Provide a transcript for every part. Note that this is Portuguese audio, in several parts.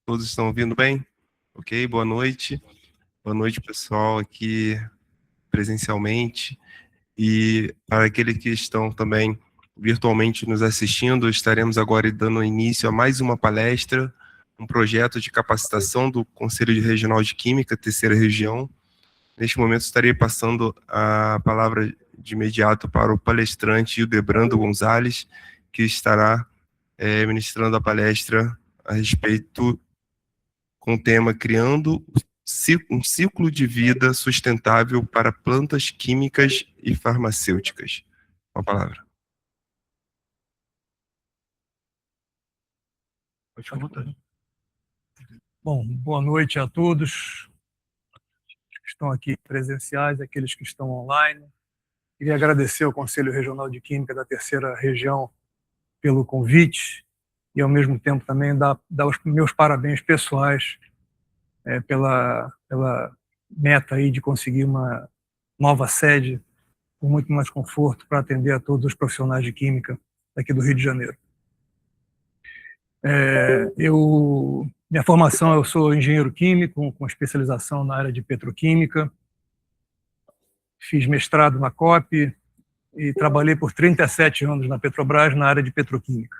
Todos estão ouvindo bem? Ok, boa noite. Boa noite, pessoal, aqui presencialmente. E para aqueles que estão também virtualmente nos assistindo, estaremos agora dando início a mais uma palestra, um projeto de capacitação do Conselho Regional de Química, terceira região. Neste momento, estarei passando a palavra de imediato para o palestrante Hildebrando Gonzalez, que estará ministrando a palestra a respeito com o tema Criando um ciclo de vida sustentável para plantas químicas e farmacêuticas. Com a palavra. Pode falar. Bom, boa noite a todos que estão aqui presenciais, aqueles que estão online. Queria agradecer ao Conselho Regional de Química da Terceira Região pelo convite e, ao mesmo tempo, também dar os meus parabéns pessoais pela meta aí de conseguir uma nova sede com muito mais conforto para atender a todos os profissionais de química aqui do Rio de Janeiro. Minha formação, eu sou engenheiro químico com especialização na área de petroquímica. Fiz mestrado na COP e trabalhei por 37 anos na Petrobras na área de petroquímica.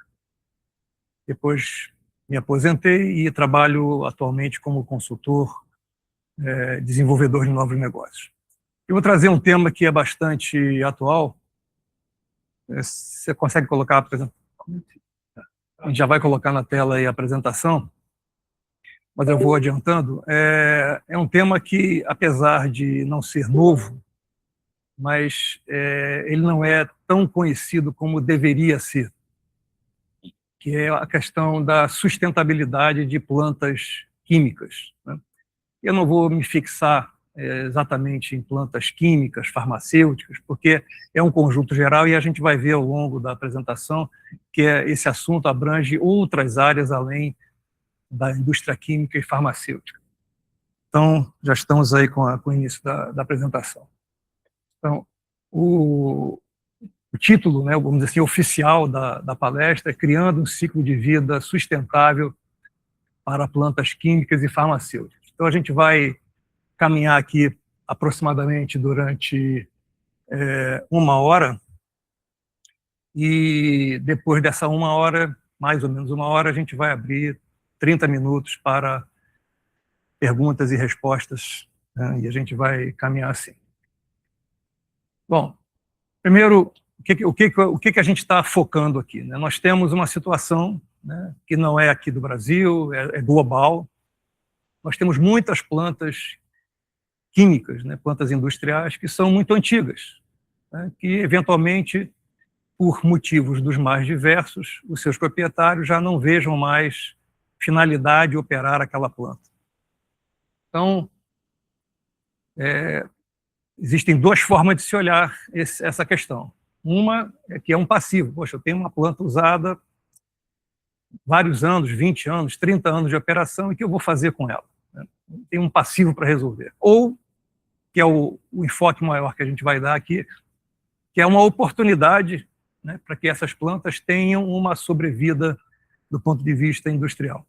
Depois me aposentei e trabalho atualmente como consultor, desenvolvedor de novos negócios. Eu vou trazer um tema que é bastante atual. Você consegue colocar a apresentação? A gente já vai colocar na tela aí a apresentação, mas eu vou adiantando. É um tema que, apesar de não ser novo, mas ele não é tão conhecido como deveria ser, que é a questão da sustentabilidade de plantas químicas, né? Eu não vou me fixar exatamente em plantas químicas, farmacêuticas, porque é um conjunto geral e a gente vai ver ao longo da apresentação que esse assunto abrange outras áreas além da indústria química e farmacêutica. Então, já estamos aí com o início da apresentação. Então, o título, né, vamos dizer assim, oficial da palestra é Criando um ciclo de vida sustentável para plantas químicas e farmacêuticas. Então, a gente vai caminhar aqui aproximadamente durante 1 hora, e depois dessa 1 hora, mais ou menos 1 hora, a gente vai abrir 30 minutos para perguntas e respostas, né, e a gente vai caminhar assim. Bom, primeiro, o que a gente está focando aqui, né? Nós temos uma situação, né, que não é aqui do Brasil, é global. Nós temos muitas plantas químicas, né, plantas industriais, que são muito antigas, né, que, eventualmente, por motivos dos mais diversos, os seus proprietários já não vejam mais finalidade de operar aquela planta. Então, existem duas formas de se olhar essa questão. Uma é que é um passivo. Poxa, eu tenho uma planta usada vários anos, 20 anos, 30 anos de operação, e o que eu vou fazer com ela? Tem um passivo para resolver. Ou, que é o enfoque maior que a gente vai dar aqui, que é uma oportunidade, né, para que essas plantas tenham uma sobrevida do ponto de vista industrial.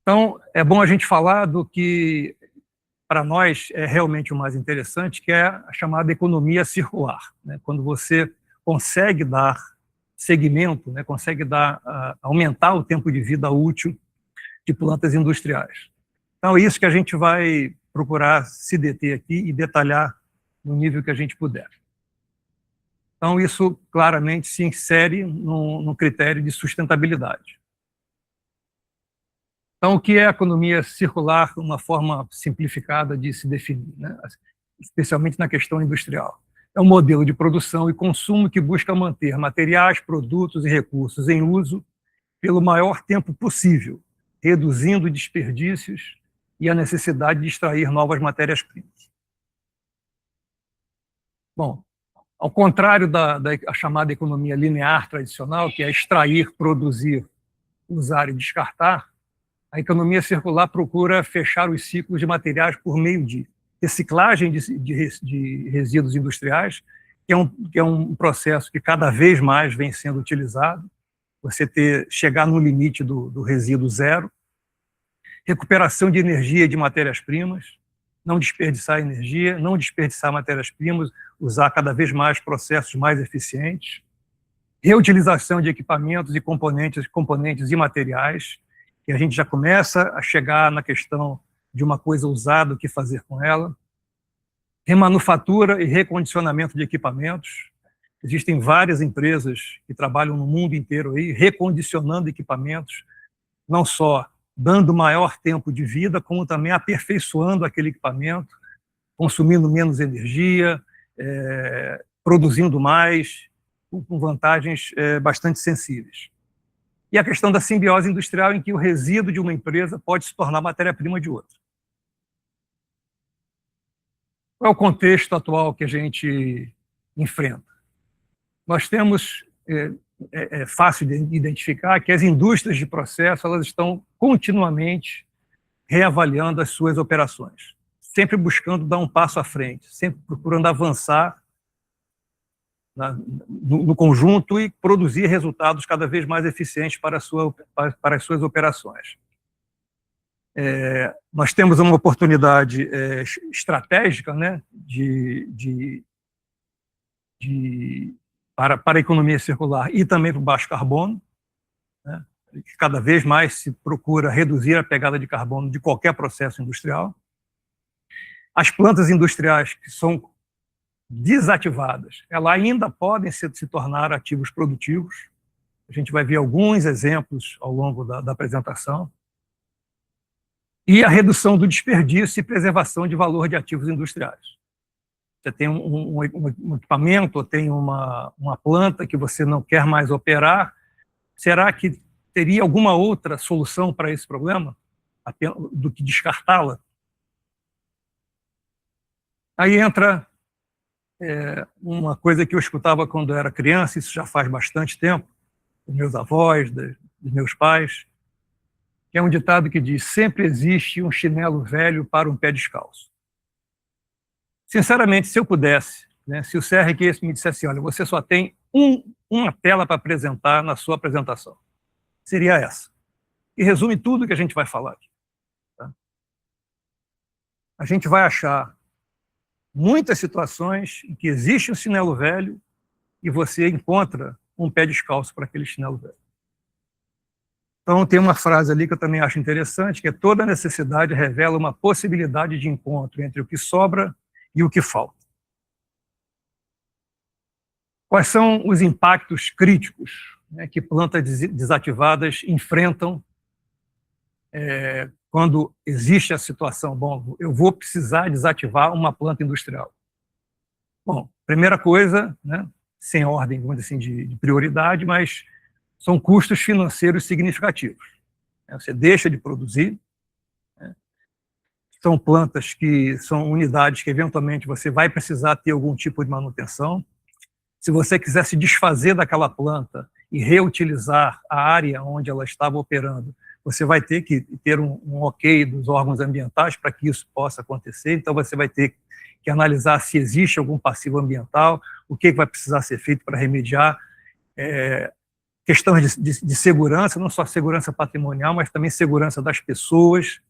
Então, é bom a gente falar do que, para nós, é realmente o mais interessante, que é a chamada economia circular, né? Quando você consegue dar segmento, né, consegue aumentar o tempo de vida útil de plantas industriais. Então, é isso que a gente vai procurar se deter aqui e detalhar no nível que a gente puder. Então, isso claramente se insere no critério de sustentabilidade. Então, o que é a economia circular, uma forma simplificada de se definir, né? Especialmente na questão industrial? É um modelo de produção e consumo que busca manter materiais, produtos e recursos em uso pelo maior tempo possível, reduzindo desperdícios e a necessidade de extrair novas matérias-primas. Bom, ao contrário da chamada economia linear tradicional, que é extrair, produzir, usar e descartar, a economia circular procura fechar os ciclos de materiais por meio de reciclagem de resíduos industriais, que é um processo que cada vez mais vem sendo utilizado, você chegar no limite do resíduo zero, recuperação de energia e de matérias-primas, não desperdiçar energia, não desperdiçar matérias-primas, usar cada vez mais processos mais eficientes, reutilização de equipamentos e componentes e materiais, que a gente já começa a chegar na questão de uma coisa usada, o que fazer com ela, remanufatura e recondicionamento de equipamentos. Existem várias empresas que trabalham no mundo inteiro aí, recondicionando equipamentos, não só dando maior tempo de vida, como também aperfeiçoando aquele equipamento, consumindo menos energia, produzindo mais, com vantagens bastante sensíveis. E a questão da simbiose industrial, em que o resíduo de uma empresa pode se tornar matéria-prima de outra. Qual é o contexto atual que a gente enfrenta? Nós temos, é fácil de identificar, que as indústrias de processo elas estão continuamente reavaliando as suas operações, sempre buscando dar um passo à frente, sempre procurando avançar no conjunto e produzir resultados cada vez mais eficientes para as suas operações. Nós temos uma oportunidade estratégica, né, para a economia circular e também para o baixo carbono, né, que cada vez mais se procura reduzir a pegada de carbono de qualquer processo industrial. As plantas industriais que são desativadas, elas ainda podem se tornar ativos produtivos. A gente vai ver alguns exemplos ao longo da apresentação. E a redução do desperdício e preservação de valor de ativos industriais. Você tem um equipamento, ou tem uma planta que você não quer mais operar, será que teria alguma outra solução para esse problema do que descartá-la? Aí entra uma coisa que eu escutava quando eu era criança, isso já faz bastante tempo, dos meus avós, dos meus pais, que é um ditado que diz: sempre existe um chinelo velho para um pé descalço. Sinceramente, se eu pudesse, né, se o CRQ me dissesse, olha, você só tem uma tela para apresentar na sua apresentação, seria essa. E resume tudo que a gente vai falar aqui. Tá? A gente vai achar muitas situações em que existe um chinelo velho e você encontra um pé descalço para aquele chinelo velho. Então, tem uma frase ali que eu também acho interessante, que é: toda necessidade revela uma possibilidade de encontro entre o que sobra e o que falta. Quais são os impactos críticos, né, que plantas desativadas enfrentam quando existe a situação? Bom, eu vou precisar desativar uma planta industrial. Bom, primeira coisa, né, sem ordem, vamos dizer assim, de prioridade, mas são custos financeiros significativos. Você deixa de produzir, né? São plantas que são unidades que, eventualmente, você vai precisar ter algum tipo de manutenção. Se você quiser se desfazer daquela planta e reutilizar a área onde ela estava operando, você vai ter que ter um ok dos órgãos ambientais para que isso possa acontecer. Então, você vai ter que analisar se existe algum passivo ambiental, o que vai precisar ser feito para remediar. Questões de segurança, não só segurança patrimonial, mas também segurança das pessoas,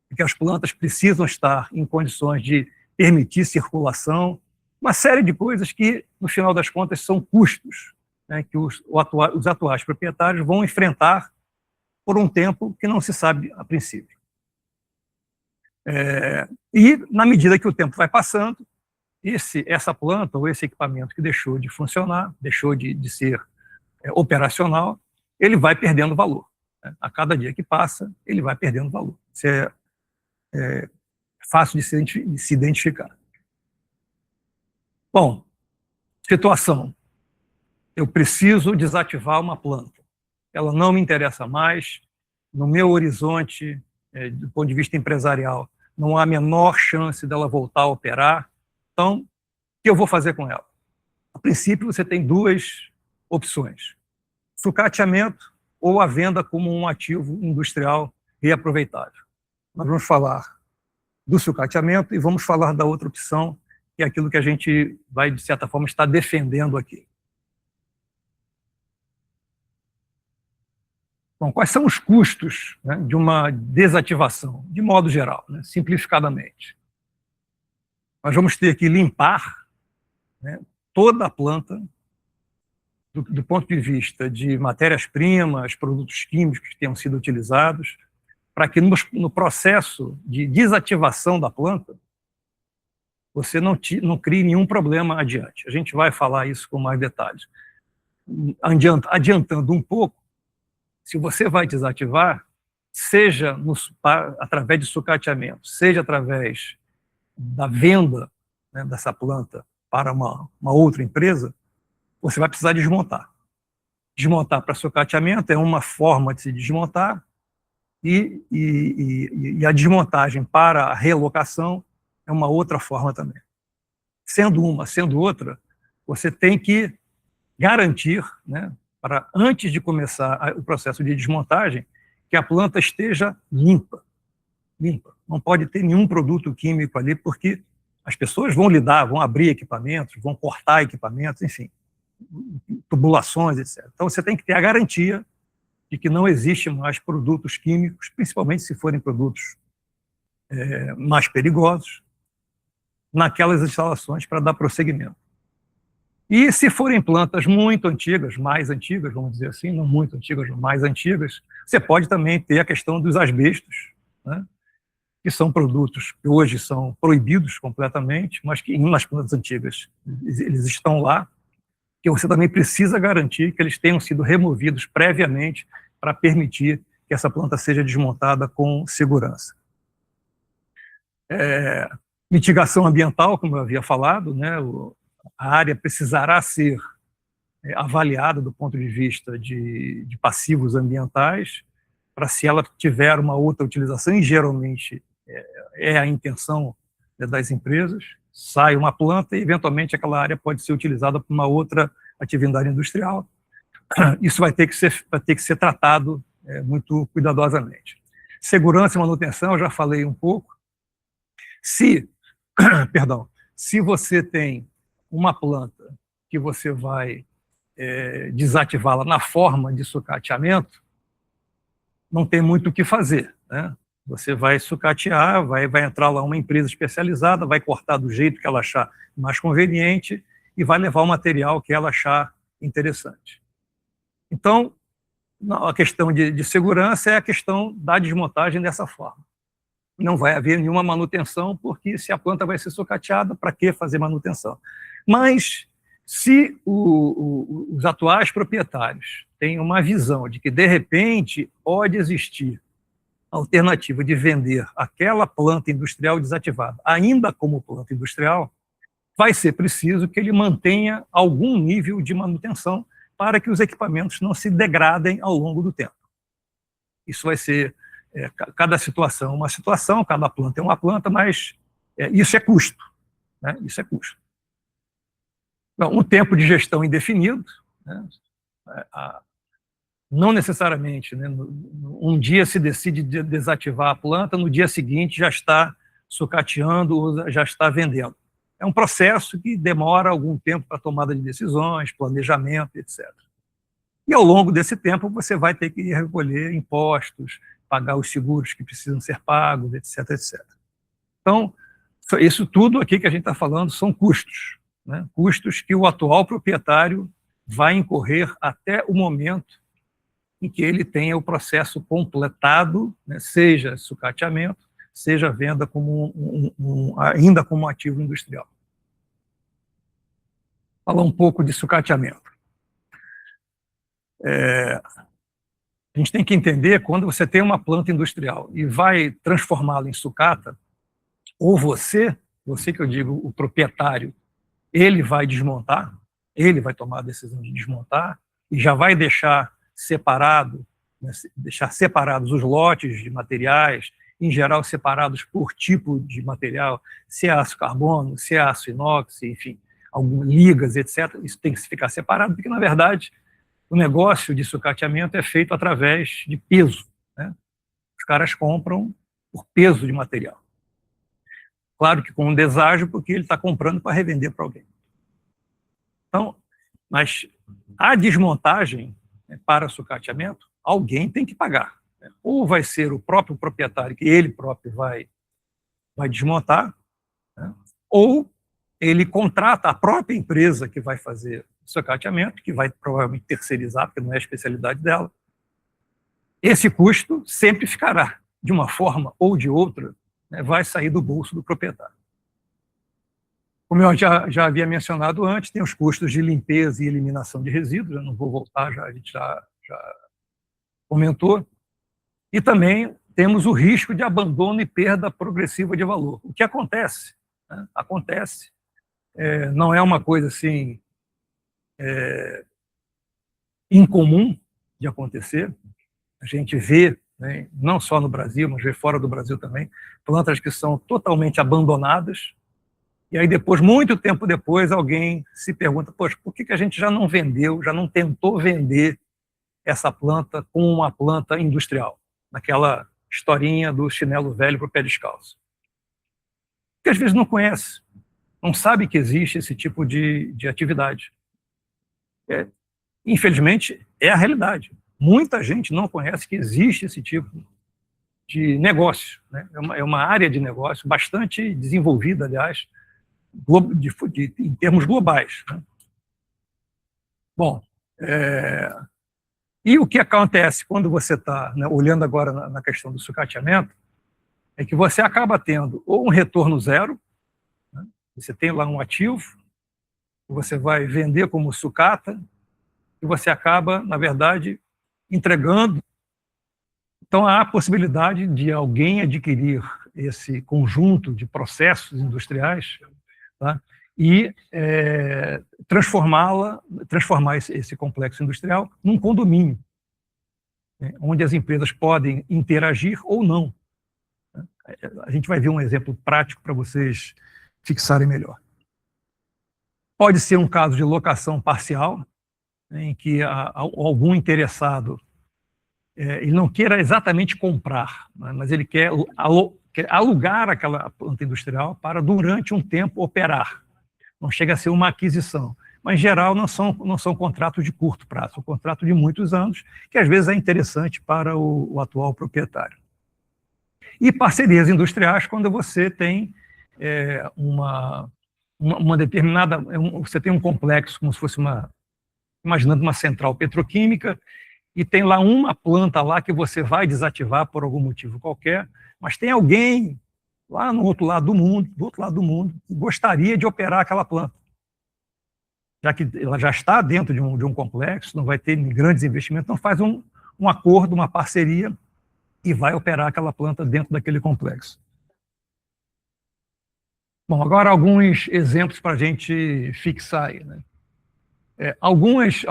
porque as plantas precisam estar em condições de permitir circulação, uma série de coisas que, no final das contas, são custos, né, que os atuais proprietários vão enfrentar por um tempo que não se sabe a princípio. E, na medida que o tempo vai passando, essa planta ou esse equipamento que deixou de funcionar, deixou de ser operacional, ele vai perdendo valor. Né? A cada dia que passa, ele vai perdendo valor. Isso é fácil de se identificar. Bom, situação. Eu preciso desativar uma planta. Ela não me interessa mais. No meu horizonte, do ponto de vista empresarial, não há a menor chance dela voltar a operar. Então, o que eu vou fazer com ela? A princípio, você tem duas opções: sucateamento ou a venda como um ativo industrial reaproveitável. Nós vamos falar do sucateamento e vamos falar da outra opção, que é aquilo que a gente vai, de certa forma, estar defendendo aqui. Bom, quais são os custos, né, de uma desativação, de modo geral, né, simplificadamente? Nós vamos ter que limpar, né, toda a planta, do ponto de vista de matérias-primas, produtos químicos que tenham sido utilizados, para que no processo de desativação da planta, você não crie nenhum problema adiante. A gente vai falar isso com mais detalhes. Adiantando um pouco, se você vai desativar, seja através de sucateamento, seja através da venda, né, dessa planta para uma outra empresa, você vai precisar desmontar. Desmontar para sucateamento é uma forma de se desmontar, e a desmontagem para a relocação é uma outra forma também. Sendo uma, sendo outra, você tem que garantir, né, para antes de começar o processo de desmontagem, que a planta esteja limpa. Limpa. Não pode ter nenhum produto químico ali, porque as pessoas vão lidar, vão abrir equipamentos, vão cortar equipamentos, enfim, tubulações, etc. Então, você tem que ter a garantia de que não existe mais produtos químicos, principalmente se forem produtos mais perigosos, naquelas instalações para dar prosseguimento. E se forem plantas muito antigas, mais antigas, vamos dizer assim, não muito antigas, mais antigas, você pode também ter a questão dos asbestos, né, que são produtos que hoje são proibidos completamente, mas que nas plantas antigas eles estão lá, que você também precisa garantir que eles tenham sido removidos previamente para permitir que essa planta seja desmontada com segurança. Mitigação ambiental, como eu havia falado, né, a área precisará ser avaliada do ponto de vista de passivos ambientais, para se ela tiver uma outra utilização, e geralmente é a intenção, né, das empresas, sai uma planta e eventualmente aquela área pode ser utilizada para uma outra atividade industrial. Isso vai ter que ser tratado muito cuidadosamente. Segurança e manutenção, eu já falei um pouco. Se você tem uma planta que você vai desativá-la na forma de sucateamento, não tem muito o que fazer, né? Você vai sucatear, vai entrar lá uma empresa especializada, vai cortar do jeito que ela achar mais conveniente e vai levar o material que ela achar interessante. Então, a questão de segurança é a questão da desmontagem dessa forma. Não vai haver nenhuma manutenção, porque se a planta vai ser sucateada, para que fazer manutenção? Mas, se os atuais proprietários têm uma visão de que, de repente, pode existir a alternativa de vender aquela planta industrial desativada, ainda como planta industrial, vai ser preciso que ele mantenha algum nível de manutenção para que os equipamentos não se degradem ao longo do tempo. Isso vai ser, cada situação é uma situação, cada planta é uma planta, mas isso é custo, né? Isso é custo. Então, um tempo de gestão indefinido, né? Não necessariamente, né, um dia se decide desativar a planta, no dia seguinte já está sucateando ou já está vendendo. É um processo que demora algum tempo para tomada de decisões, planejamento, etc. E ao longo desse tempo você vai ter que recolher impostos, pagar os seguros que precisam ser pagos, etc, etc. Então, isso tudo aqui que a gente está falando são custos, né? Custos que o atual proprietário vai incorrer até o momento em que ele tenha o processo completado, né, seja sucateamento, seja venda ainda como ativo industrial. Falar um pouco de sucateamento. A gente tem que entender, quando você tem uma planta industrial e vai transformá-la em sucata, ou você que eu digo, o proprietário, ele vai desmontar, ele vai tomar a decisão de desmontar e já vai deixar separado, né, deixar separados os lotes de materiais, em geral separados por tipo de material, se é aço carbono, se é aço inox, enfim, algumas ligas, etc. Isso tem que ficar separado, porque, na verdade, o negócio de sucateamento é feito através de peso, né? Os caras compram por peso de material. Claro que com um deságio, porque ele está comprando para revender para alguém. Então, mas a desmontagem, né, para sucateamento alguém tem que pagar. Ou vai ser o próprio proprietário, que ele próprio vai desmontar, né? Ou ele contrata a própria empresa que vai fazer o sucateamento, que vai provavelmente terceirizar, porque não é a especialidade dela. Esse custo sempre ficará, de uma forma ou de outra, né, vai sair do bolso do proprietário. Como eu já havia mencionado antes, tem os custos de limpeza e eliminação de resíduos, eu não vou voltar, a gente já comentou. E também temos o risco de abandono e perda progressiva de valor. O que acontece? Né? Acontece. Não é uma coisa assim incomum de acontecer. A gente vê, né, não só no Brasil, mas vê fora do Brasil também, plantas que são totalmente abandonadas, e aí depois, muito tempo depois, alguém se pergunta, poxa, por que a gente já não vendeu, já não tentou vender essa planta como uma planta industrial? Naquela historinha do chinelo velho para o pé descalço. Porque às vezes não conhece, não sabe que existe esse tipo de atividade. Infelizmente, é a realidade. Muita gente não conhece que existe esse tipo de negócio, né? É uma área de negócio bastante desenvolvida, aliás, em termos globais, né? Bom, e o que acontece quando você está, né, olhando agora na questão do sucateamento, é que você acaba tendo ou um retorno zero, né? Você tem lá um ativo, que você vai vender como sucata, e você acaba, na verdade, entregando. Então, há a possibilidade de alguém adquirir esse conjunto de processos industriais, tá? E transformar esse complexo industrial num condomínio, né, onde as empresas podem interagir ou não. A gente vai ver um exemplo prático para vocês fixarem melhor. Pode ser um caso de locação parcial, né, em que algum interessado ele não queira exatamente comprar, né, mas ele quer alugar aquela planta industrial para, durante um tempo, operar. Não chega a ser uma aquisição. Mas, em geral, não são contratos de curto prazo, são contratos de muitos anos, que às vezes é interessante para o atual proprietário. E parcerias industriais, quando você tem uma determinada... Você tem um complexo, como se fosse imaginando uma central petroquímica, e tem lá uma planta lá que você vai desativar por algum motivo qualquer, mas tem alguém lá no outro lado do mundo, que gostaria de operar aquela planta. Já que ela já está dentro de um complexo, não vai ter grandes investimentos, então faz um acordo, uma parceria, e vai operar aquela planta dentro daquele complexo. Bom, agora alguns exemplos para a gente fixar aí, né? Algumas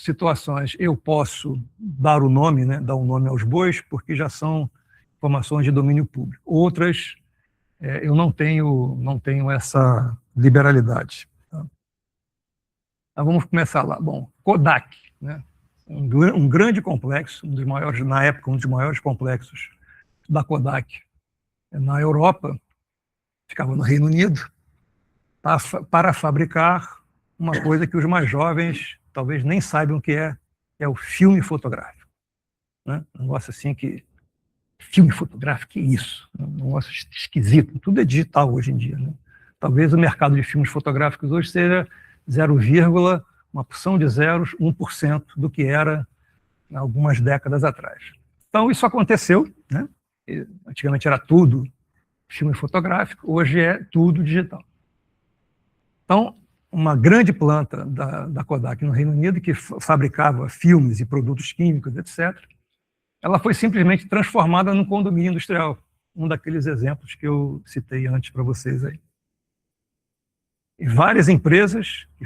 situações eu posso dar o nome, né, dar um nome aos bois, porque já são informações de domínio público. Outras, eu não tenho essa liberalidade. Tá? Então, vamos começar lá. Bom, Kodak, né, um grande complexo, um dos maiores, na época, um dos maiores complexos da Kodak na Europa, ficava no Reino Unido, para fabricar uma coisa que os mais jovens talvez nem saibam o que é o filme fotográfico. Né? Um negócio assim que... Filme fotográfico, que isso? Um negócio esquisito. Tudo é digital hoje em dia, né? Talvez o mercado de filmes fotográficos hoje seja 0, uma porção de zeros, 1% do que era algumas décadas atrás. Então, isso aconteceu, né? Antigamente era tudo filme fotográfico, hoje é tudo digital. Então, uma grande planta da Kodak no Reino Unido, que fabricava filmes e produtos químicos, etc., ela foi simplesmente transformada num condomínio industrial, um daqueles exemplos que eu citei antes para vocês aí. E várias empresas que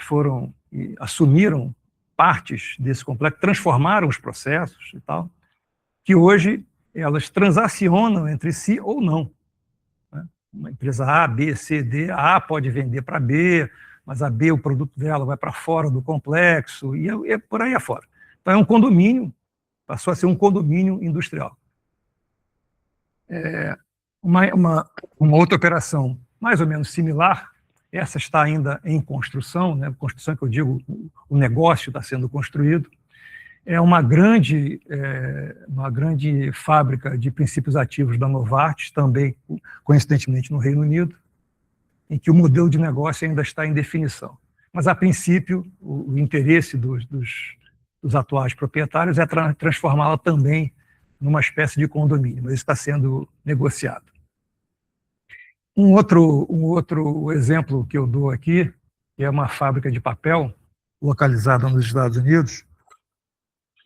assumiram partes desse complexo, transformaram os processos e tal, que hoje elas transacionam entre si ou não. Né? Uma empresa A, B, C, D, a A pode vender para B, mas a B, o produto dela vai para fora do complexo, e é por aí afora. Então é um condomínio, passou a ser um condomínio industrial. Uma outra operação mais ou menos similar, essa está ainda em construção, né? Construção que eu digo, o negócio está sendo construído, é uma grande fábrica de princípios ativos da Novartis, também, coincidentemente, no Reino Unido, em que o modelo de negócio ainda está em definição. Mas, a princípio, o interesse dos atuais proprietários é transformá-la também numa espécie de condomínio, mas isso está sendo negociado. Um outro exemplo que eu dou aqui é uma fábrica de papel localizada nos Estados Unidos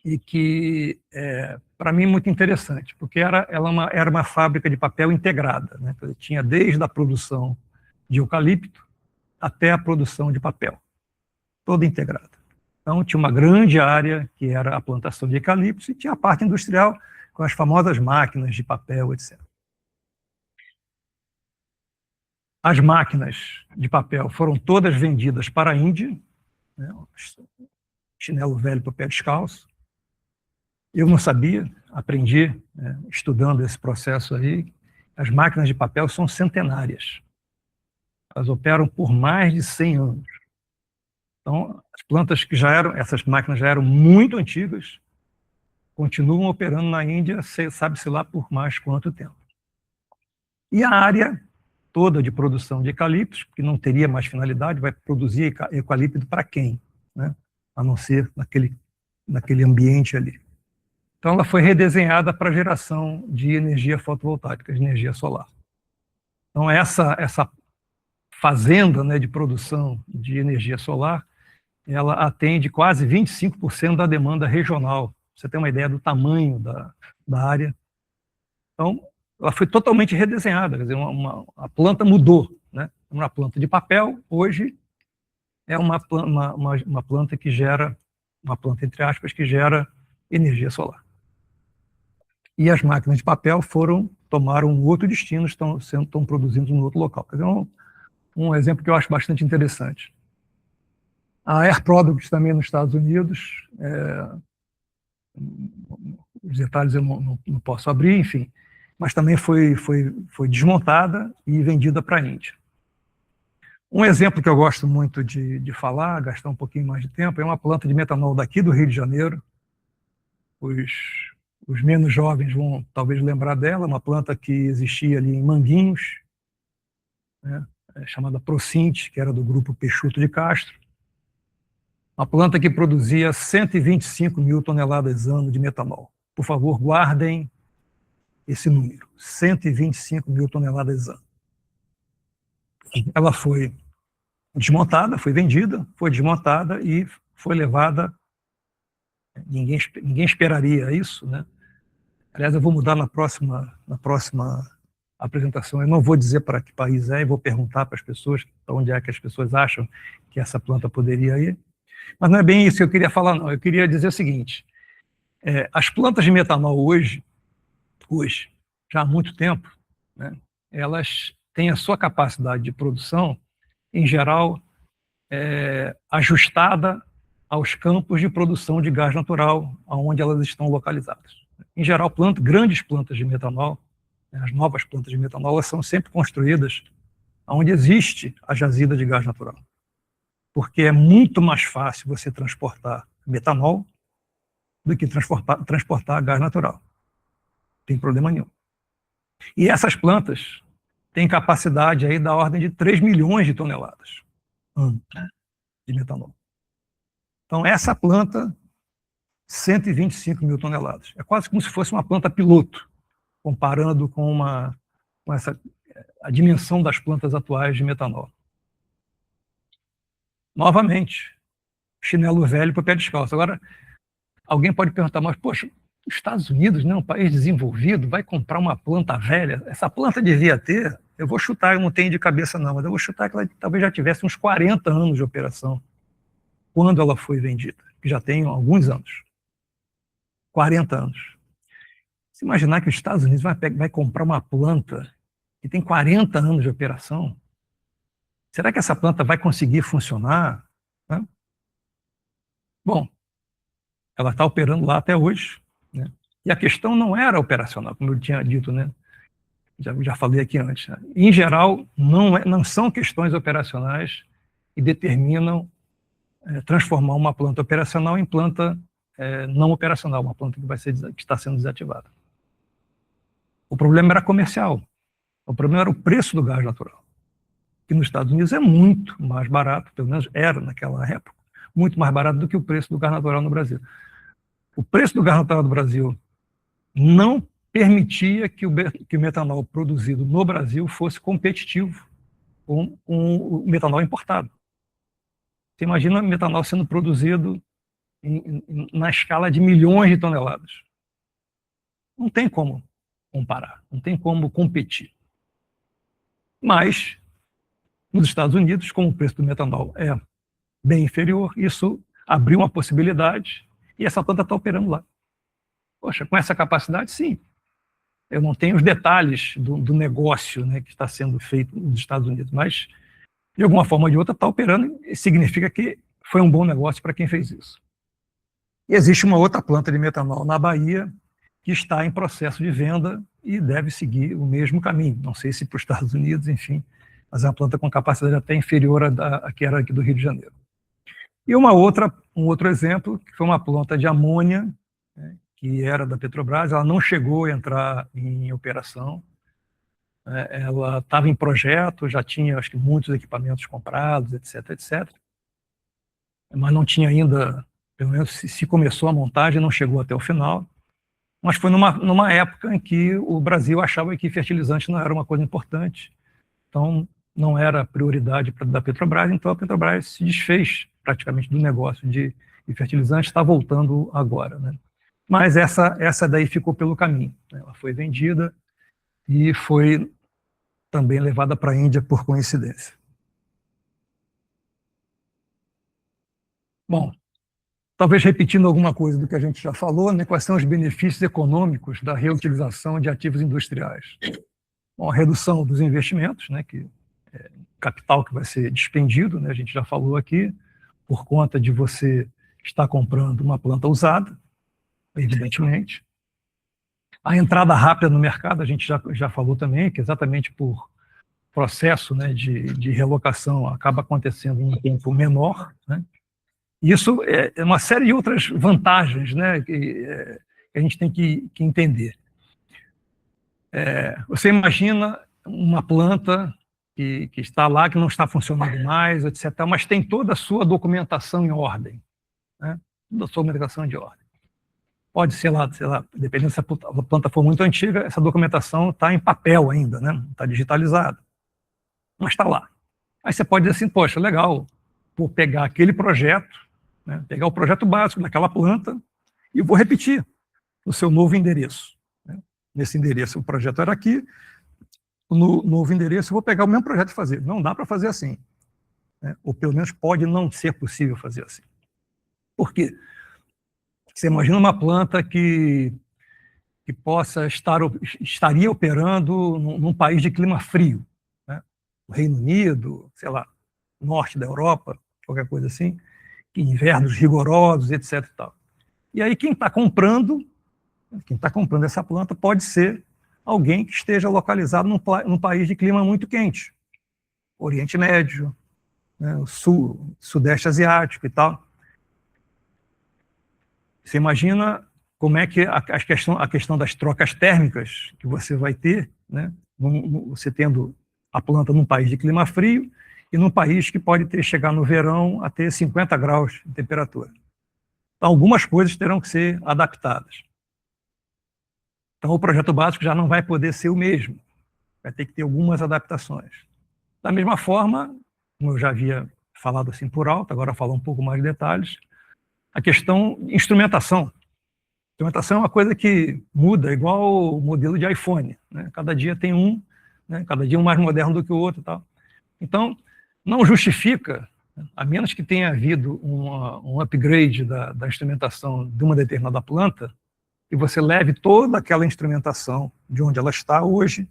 e que, para mim, é muito interessante, porque era uma fábrica de papel integrada, né? Tinha desde a produção de eucalipto até a produção de papel, toda integrada. Então, tinha uma grande área que era a plantação de eucalipto e tinha a parte industrial com as famosas máquinas de papel, etc. As máquinas de papel foram todas vendidas para a Índia, né? Chinelo velho para o pé descalço. Eu não sabia, aprendi, né, estudando esse processo aí. As máquinas de papel são centenárias. Elas operam por mais de 100 anos. Então, as plantas que essas máquinas já eram muito antigas, continuam operando na Índia, sabe-se lá por mais quanto tempo. E a área toda de produção de eucaliptos, que não teria mais finalidade, vai produzir eucalipto para quem, né? A não ser naquele ambiente ali. Então, ela foi redesenhada para geração de energia fotovoltaica, de energia solar. Então, essa fazenda, né, de produção de energia solar, ela atende quase 25% da demanda regional. Você tem uma ideia do tamanho da área. Então, ela foi totalmente redesenhada, quer dizer, a planta mudou, né? Uma planta de papel, hoje é uma planta que gera, uma planta entre aspas, que gera energia solar. E as máquinas de papel tomaram um outro destino, estão produzindo em outro local. Quer dizer, um exemplo que eu acho bastante interessante. A Air Products também nos Estados Unidos, os detalhes eu não posso abrir, enfim, mas também foi desmontada e vendida para a Índia. Um exemplo que eu gosto muito de falar, gastar um pouquinho mais de tempo, é uma planta de metanol daqui do Rio de Janeiro. Os menos jovens vão talvez lembrar dela, uma planta que existia ali em Manguinhos, né, chamada Procint, que era do grupo Peixoto de Castro. Uma planta que produzia 125 mil toneladas ano de metanol. Por favor, guardem esse número, 125 mil toneladas ano. Ela foi desmontada, foi vendida, foi desmontada e foi levada. Ninguém esperaria isso, né? Aliás, eu vou mudar na próxima apresentação. Eu não vou dizer para que país é, e vou perguntar para as pessoas para onde é que as pessoas acham que essa planta poderia ir. Mas não é bem isso que eu queria falar, não. Eu queria dizer o seguinte: as plantas de metanol hoje, já há muito tempo, né, elas têm a sua capacidade de produção, em geral, ajustada aos campos de produção de gás natural, onde elas estão localizadas. Em geral, grandes plantas de metanol, né, as novas plantas de metanol, elas são sempre construídas onde existe a jazida de gás natural. Porque é muito mais fácil você transportar metanol do que transportar gás natural. Não tem problema nenhum. E essas plantas têm capacidade aí da ordem de 3 milhões de toneladas de metanol. Então, essa planta, 125 mil toneladas. É quase como se fosse uma planta piloto, comparando com a dimensão das plantas atuais de metanol. Novamente, chinelo velho para o pé descalço. Agora, alguém pode perguntar, mas, poxa, os Estados Unidos, né, um país desenvolvido, vai comprar uma planta velha? Essa planta devia ter, eu vou chutar, eu não tenho de cabeça não, mas eu vou chutar que ela talvez já tivesse uns 40 anos de operação, quando ela foi vendida, que já tem alguns anos. 40 anos. Se imaginar que os Estados Unidos vai comprar uma planta que tem 40 anos de operação, será que essa planta vai conseguir funcionar? Né? Bom, ela está operando lá até hoje, né? E a questão não era operacional, como eu tinha dito, né? Já falei aqui antes. Né? Em geral, não são questões operacionais que determinam transformar uma planta operacional em planta não operacional, uma planta que está sendo desativada. O problema era comercial. O problema era o preço do gás natural, que nos Estados Unidos é muito mais barato, pelo menos era naquela época, muito mais barato do que o preço do gás natural no Brasil. O preço do gás natural do Brasil não permitia que o metanol produzido no Brasil fosse competitivo com o metanol importado. Você imagina metanol sendo produzido na escala de milhões de toneladas. Não tem como comparar, não tem como competir. Mas, nos Estados Unidos, como o preço do metanol é bem inferior, isso abriu uma possibilidade e essa planta está operando lá. Poxa, com essa capacidade, sim. Eu não tenho os detalhes do negócio, né, que está sendo feito nos Estados Unidos, mas, de alguma forma ou de outra, está operando e significa que foi um bom negócio para quem fez isso. E existe uma outra planta de metanol na Bahia que está em processo de venda e deve seguir o mesmo caminho. Não sei se para os Estados Unidos, enfim, mas é uma planta com capacidade até inferior à que era aqui do Rio de Janeiro. E um outro exemplo, que foi uma planta de amônia, né, que era da Petrobras, ela não chegou a entrar em operação, ela estava em projeto, já tinha, acho que, muitos equipamentos comprados, etc., etc., mas não tinha ainda, pelo menos se começou a montagem, não chegou até o final, mas foi numa época em que o Brasil achava que fertilizante não era uma coisa importante, então não era prioridade da Petrobras, então a Petrobras se desfez praticamente do negócio de fertilizante, está voltando agora, né? Mas essa daí ficou pelo caminho, né? Ela foi vendida e foi também levada para a Índia por coincidência. Bom, talvez repetindo alguma coisa do que a gente já falou, né? Quais são os benefícios econômicos da reutilização de ativos industriais? Bom, a redução dos investimentos, né? Que é capital que vai ser despendido, né? A gente já falou aqui, por conta de você estar comprando uma planta usada, evidentemente. A entrada rápida no mercado, a gente já falou também, que exatamente por processo, né, de relocação acaba acontecendo em um tempo menor, né? Isso é uma série de outras vantagens, né, que a gente tem que entender. Você imagina uma planta que está lá, que não está funcionando mais, etc., mas tem toda a sua documentação em ordem, né? Toda a sua documentação de ordem. Pode ser lá, sei lá, dependendo se a planta for muito antiga, essa documentação está em papel ainda, né? Está digitalizada, mas está lá. Aí você pode dizer assim, poxa, legal, vou pegar aquele projeto, né? Pegar o projeto básico daquela planta e vou repetir no seu novo endereço, né? Nesse endereço, o projeto era aqui, no novo endereço eu vou pegar o mesmo projeto e fazer. Não dá para fazer assim, né? Ou pelo menos pode não ser possível fazer assim. Por quê? Você imagina uma planta que estaria operando num país de clima frio, né? O Reino Unido, sei lá, norte da Europa, qualquer coisa assim, invernos rigorosos, etc. E tal. E aí quem está comprando essa planta pode ser alguém que esteja localizado num país de clima muito quente, Oriente Médio, né, o Sudeste Asiático e tal. Você imagina como é que a questão das trocas térmicas que você vai ter, né? Você tendo a planta num país de clima frio e num país que pode chegar no verão a ter 50 graus de temperatura. Então, algumas coisas terão que ser adaptadas. Então, o projeto básico já não vai poder ser o mesmo. Vai ter que ter algumas adaptações. Da mesma forma, como eu já havia falado assim por alto, agora falar um pouco mais de detalhes, a questão de instrumentação. Instrumentação é uma coisa que muda, igual o modelo de iPhone, né? Cada dia tem um, né? Cada dia um mais moderno do que o outro e tal. Então, não justifica, a menos que tenha havido um upgrade da instrumentação de uma determinada planta, que você leve toda aquela instrumentação de onde ela está hoje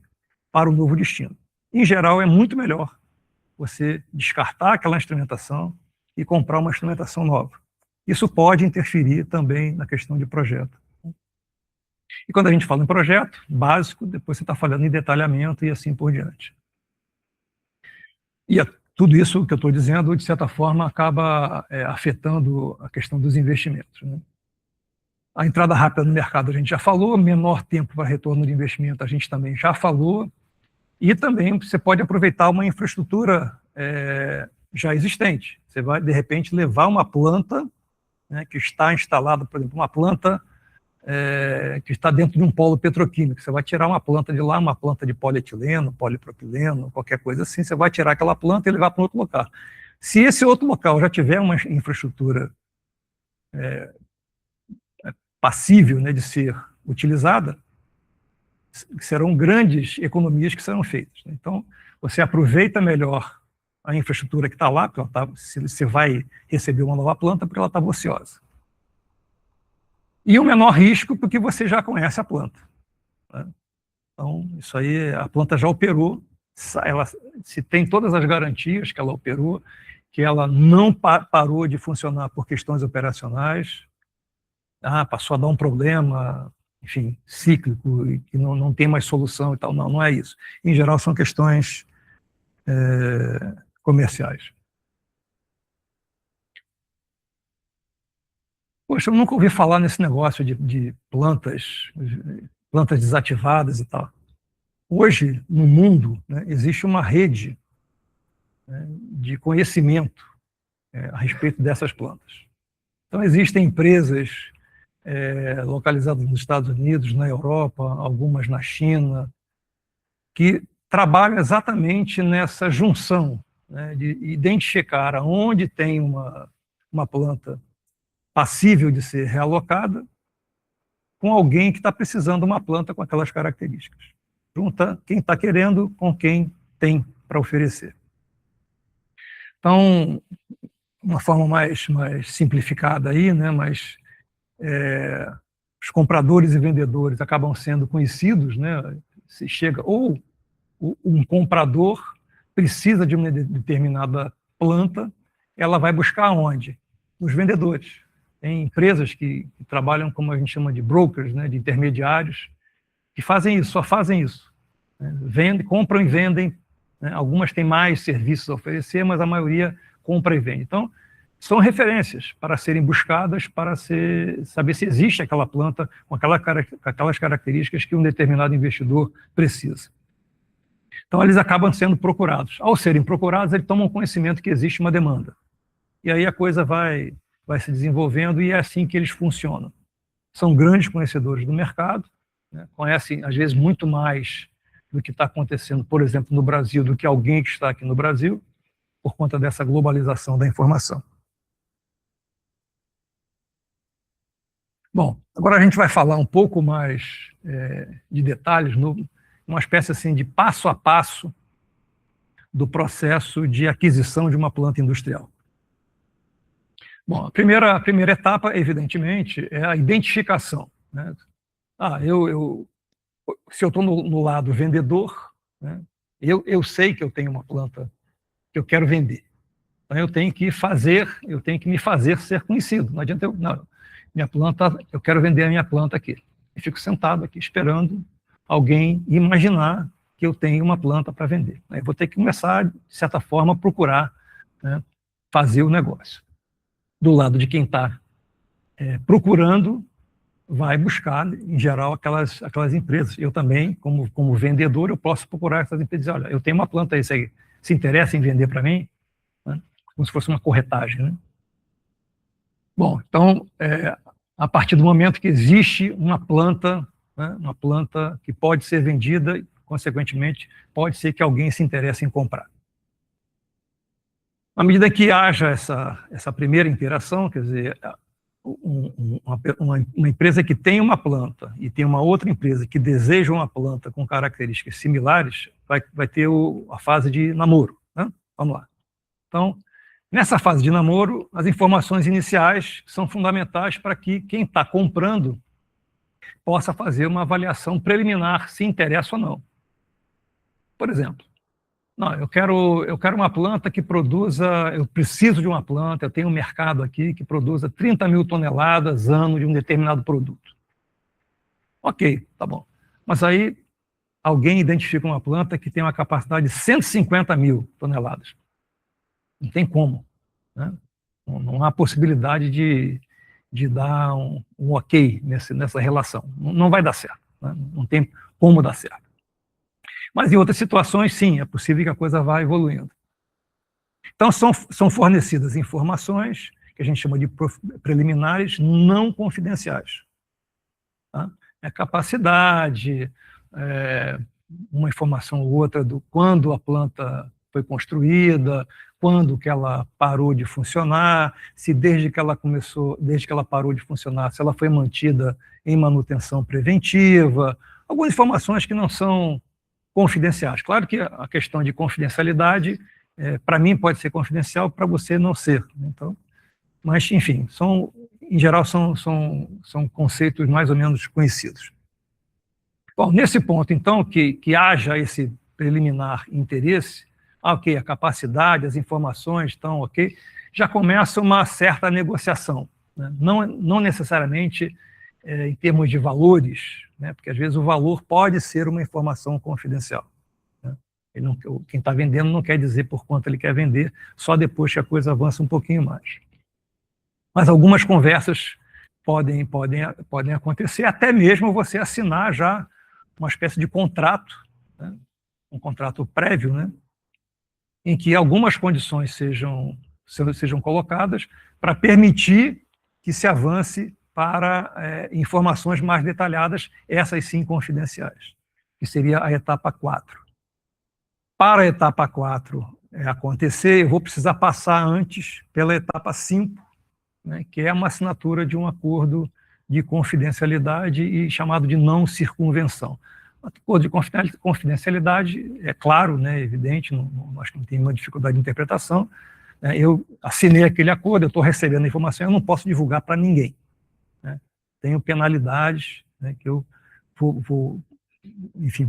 para o novo destino. Em geral, é muito melhor você descartar aquela instrumentação e comprar uma instrumentação nova. Isso pode interferir também na questão de projeto. E quando a gente fala em projeto básico, depois você está falando em detalhamento e assim por diante. E tudo isso que eu estou dizendo, de certa forma, acaba afetando a questão dos investimentos, né? A entrada rápida no mercado a gente já falou, menor tempo para retorno de investimento a gente também já falou, e também você pode aproveitar uma infraestrutura já existente. Você vai, de repente, levar uma planta, né, que está instalada, por exemplo, uma planta que está dentro de um polo petroquímico. Você vai tirar uma planta de lá, uma planta de polietileno, polipropileno, qualquer coisa assim, você vai tirar aquela planta e levar para um outro local. Se esse outro local já tiver uma infraestrutura passível, né, de ser utilizada, serão grandes economias que serão feitas. Então, você aproveita melhor a infraestrutura que está lá, porque você vai receber uma nova planta porque ela estava ociosa. E o menor risco, porque você já conhece a planta, né? Então, isso aí, a planta já operou, se tem todas as garantias que ela operou, que ela não parou de funcionar por questões operacionais, passou a dar um problema, enfim, cíclico, e que não tem mais solução e tal. Não é isso. Em geral, são questões comerciais. Poxa, eu nunca ouvi falar nesse negócio de plantas desativadas e tal. Hoje, no mundo, né, existe uma rede, né, de conhecimento a respeito dessas plantas. Então, existem empresas localizadas nos Estados Unidos, na Europa, algumas na China, que trabalham exatamente nessa junção, né, de identificar aonde tem uma planta passível de ser realocada com alguém que está precisando de uma planta com aquelas características. Junta quem está querendo com quem tem para oferecer. Então, uma forma mais simplificada aí, né, mas os compradores e vendedores acabam sendo conhecidos, né? Se chega, ou um comprador precisa de uma determinada planta, ela vai buscar onde? Nos vendedores. Tem empresas que trabalham, como a gente chama de brokers, né, de intermediários, que fazem isso, só fazem isso, né? Compram e vendem, né? Algumas têm mais serviços a oferecer, mas a maioria compra e vende. Então, são referências para serem buscadas, para saber se existe aquela planta com aquelas características que um determinado investidor precisa. Então, eles acabam sendo procurados. Ao serem procurados, eles tomam conhecimento que existe uma demanda. E aí a coisa vai se desenvolvendo e é assim que eles funcionam. São grandes conhecedores do mercado, né? Conhecem, às vezes, muito mais do que está acontecendo, por exemplo, no Brasil, do que alguém que está aqui no Brasil, por conta dessa globalização da informação. Bom, agora a gente vai falar um pouco mais de detalhes, uma espécie assim de passo a passo do processo de aquisição de uma planta industrial. Bom, a primeira etapa, evidentemente, é a identificação, né? Se eu estou no lado vendedor, né, eu sei que eu tenho uma planta que eu quero vender. Então eu tenho que me fazer ser conhecido. Não adianta eu quero vender a minha planta aqui. Eu fico sentado aqui esperando alguém imaginar que eu tenho uma planta para vender. Eu vou ter que começar, de certa forma, a procurar, né, fazer o negócio. Do lado de quem está procurando, vai buscar, em geral, aquelas empresas. Eu também, como vendedor, eu posso procurar essas empresas e dizer, olha, eu tenho uma planta aí, se interessa em vender para mim? Né? Como se fosse uma corretagem, né? Bom, então, a partir do momento que existe uma planta, né, uma planta que pode ser vendida, consequentemente, pode ser que alguém se interesse em comprar. À medida que haja essa primeira interação, quer dizer, uma empresa que tem uma planta e tem uma outra empresa que deseja uma planta com características similares, vai ter a fase de namoro, né? Vamos lá. Então, nessa fase de namoro, as informações iniciais são fundamentais para que quem está comprando possa fazer uma avaliação preliminar se interessa ou não. Por exemplo, não, eu quero uma planta que produza, eu preciso de uma planta, eu tenho um mercado aqui que produza 30 mil toneladas ano de um determinado produto. Ok, tá bom. Mas aí alguém identifica uma planta que tem uma capacidade de 150 mil toneladas. Não tem como, né? Não há possibilidade de de dar um ok nessa relação. Não vai dar certo, né? Não tem como dar certo. Mas em outras situações, sim, é possível que a coisa vá evoluindo. Então, são fornecidas informações que a gente chama de preliminares não confidenciais. Tá? É capacidade, uma informação ou outra do quando a planta foi construída, quando que ela parou de funcionar, se desde que ela parou de funcionar, se ela foi mantida em manutenção preventiva, algumas informações que não são confidenciais. Claro que a questão de confidencialidade, para mim pode ser confidencial, para você não ser. Então, mas, enfim, em geral são conceitos mais ou menos conhecidos. Bom, nesse ponto, então, que haja esse preliminar interesse, ok, a capacidade, as informações estão ok, já começa uma certa negociação, né? Não necessariamente em termos de valores, né? Porque às vezes o valor pode ser uma informação confidencial, né? Quem está vendendo não quer dizer por quanto ele quer vender, só depois que a coisa avança um pouquinho mais. Mas algumas conversas podem acontecer, até mesmo você assinar já uma espécie de contrato, né? Um contrato prévio, né? Em que algumas condições sejam colocadas para permitir que se avance para informações mais detalhadas, essas sim confidenciais, que seria a etapa 4. Para a etapa 4 acontecer, eu vou precisar passar antes pela etapa 5, né, que é uma assinatura de um acordo de confidencialidade e chamado de não circunvenção. O acordo de confidencialidade é claro, né, evidente, acho que não tem nenhuma dificuldade de interpretação. Eu assinei aquele acordo, eu estou recebendo a informação, eu não posso divulgar para ninguém, né? Tenho penalidades, né, que eu vou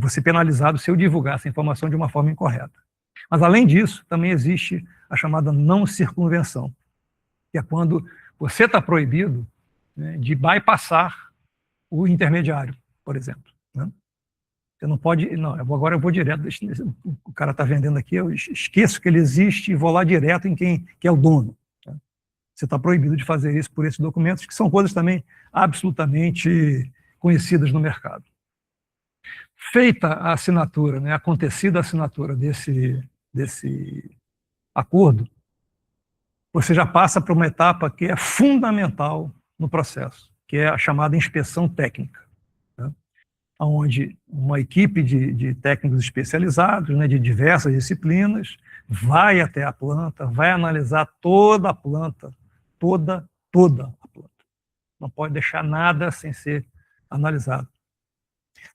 ser penalizado se eu divulgar essa informação de uma forma incorreta. Mas, além disso, também existe a chamada não circunvenção, que é quando você está proibido, né, de bypassar o intermediário, por exemplo, né? Você não pode, não, agora eu vou direto, o cara está vendendo aqui, eu esqueço que ele existe e vou lá direto em quem que é o dono, tá? Você está proibido de fazer isso por esses documentos, que são coisas também absolutamente conhecidas no mercado. Feita a assinatura, né, acontecida a assinatura desse acordo, você já passa para uma etapa que é fundamental no processo, que é a chamada inspeção técnica, né? Onde uma equipe de técnicos especializados, né, de diversas disciplinas, vai até a planta, vai analisar toda a planta, toda a planta. Não pode deixar nada sem ser analisado.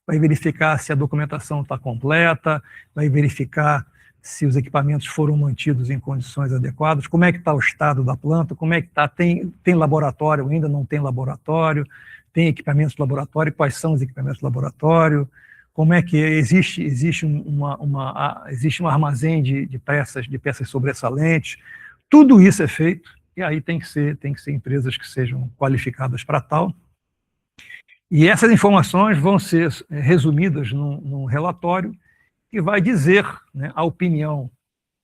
Vai verificar se a documentação está completa, vai verificar se os equipamentos foram mantidos em condições adequadas, como é que está o estado da planta, como é que está, tem laboratório, ainda não tem laboratório, tem equipamentos de laboratório, quais são os equipamentos de laboratório, como é que existe um armazém de peças sobressalentes. Tudo isso é feito, e aí tem que ser empresas que sejam qualificadas para tal. E essas informações vão ser resumidas num relatório que vai dizer, né, a opinião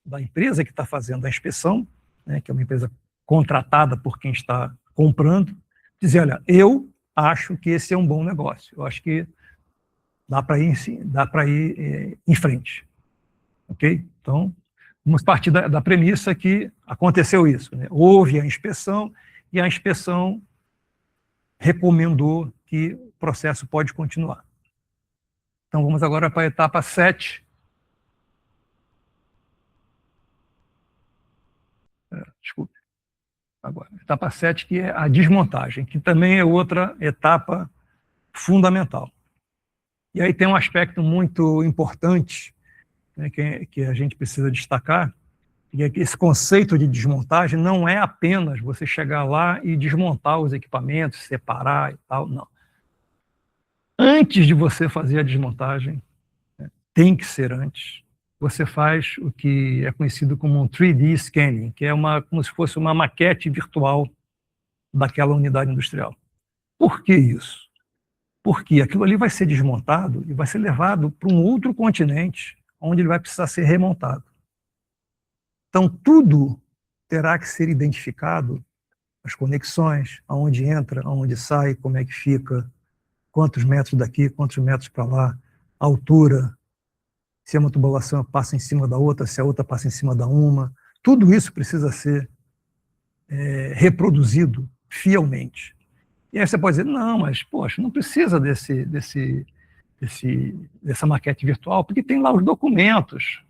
da empresa que está fazendo a inspeção, né, que é uma empresa contratada por quem está comprando, dizer, olha, eu acho que esse é um bom negócio, eu acho que dá para ir em frente. Ok? Então, vamos partir da premissa que aconteceu isso, né? Houve a inspeção e a inspeção recomendou que o processo pode continuar. Então, vamos agora para a etapa 7. Desculpe. Agora, etapa 7, que é a desmontagem, que também é outra etapa fundamental. E aí tem um aspecto muito importante, né, que a gente precisa destacar, que é que esse conceito de desmontagem não é apenas você chegar lá e desmontar os equipamentos, separar e tal, não. Antes de você fazer a desmontagem, né, tem que ser antes, você faz o que é conhecido como um 3D scanning, que é como se fosse uma maquete virtual daquela unidade industrial. Por que isso? Porque aquilo ali vai ser desmontado e vai ser levado para um outro continente, onde ele vai precisar ser remontado. Então, tudo terá que ser identificado as conexões, aonde entra, aonde sai, como é que fica, quantos metros daqui, quantos metros para lá, a altura, se uma tubulação passa em cima da outra, se a outra passa em cima da uma. Tudo isso precisa ser reproduzido fielmente. E aí você pode dizer, não, mas, poxa, não precisa dessa maquete virtual, porque tem lá os documentos.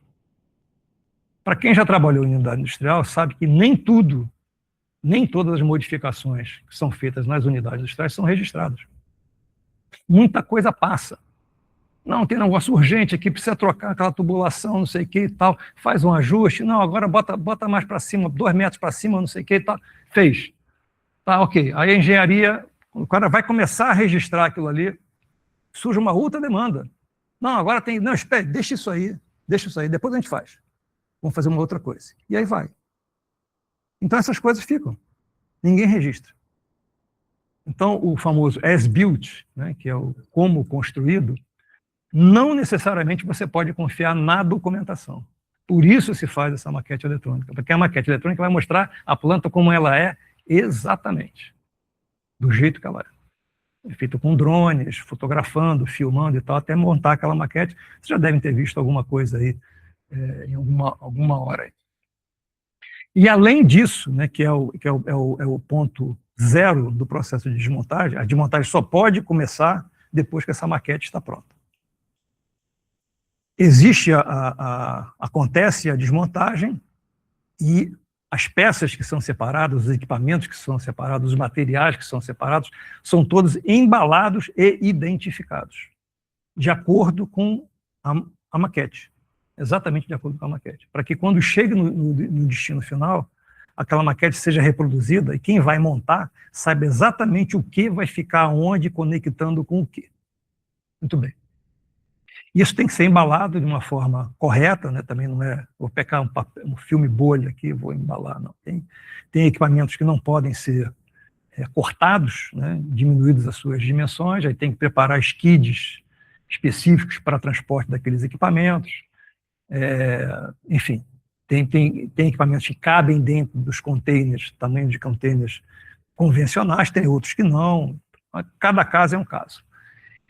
Para quem já trabalhou em unidade industrial, sabe que nem todas as modificações que são feitas nas unidades industriais são registradas. Muita coisa passa. Não, tem um negócio urgente aqui, precisa trocar aquela tubulação, não sei o que e tal, faz um ajuste, não, agora bota mais para cima, 2 metros para cima, não sei o que e tal. Fez. Tá, ok. Aí a engenharia, o cara vai começar a registrar aquilo ali, surge uma outra demanda. Não, agora tem, não, espere, deixa isso aí, depois a gente faz. Vamos fazer uma outra coisa. E aí vai. Então essas coisas ficam. Ninguém registra. Então o famoso as-built, né, que é o como construído, não necessariamente você pode confiar na documentação. Por isso se faz essa maquete eletrônica, porque a maquete eletrônica vai mostrar a planta como ela é exatamente, do jeito que ela é. É feito com drones, fotografando, filmando e tal, até montar aquela maquete. Vocês já devem ter visto alguma coisa aí, em alguma hora aí. E além disso, né, que é o ponto zero do processo de desmontagem, a desmontagem só pode começar depois que essa maquete está pronta. Acontece a desmontagem e as peças que são separadas, os equipamentos que são separados, os materiais que são separados, são todos embalados e identificados, de acordo com a maquete. Exatamente de acordo com a maquete. Para que quando chegue no destino final, aquela maquete seja reproduzida e quem vai montar saiba exatamente o que vai ficar onde, conectando com o que. Muito bem. Isso tem que ser embalado de uma forma correta, né? Também não é, vou pegar um filme bolha aqui, vou embalar, não. Tem equipamentos que não podem ser cortados, né? Diminuídas as suas dimensões, aí tem que preparar skids específicos para transporte daqueles equipamentos. Enfim, tem equipamentos que cabem dentro dos containers, tamanho de containers convencionais, tem outros que não. Cada caso é um caso.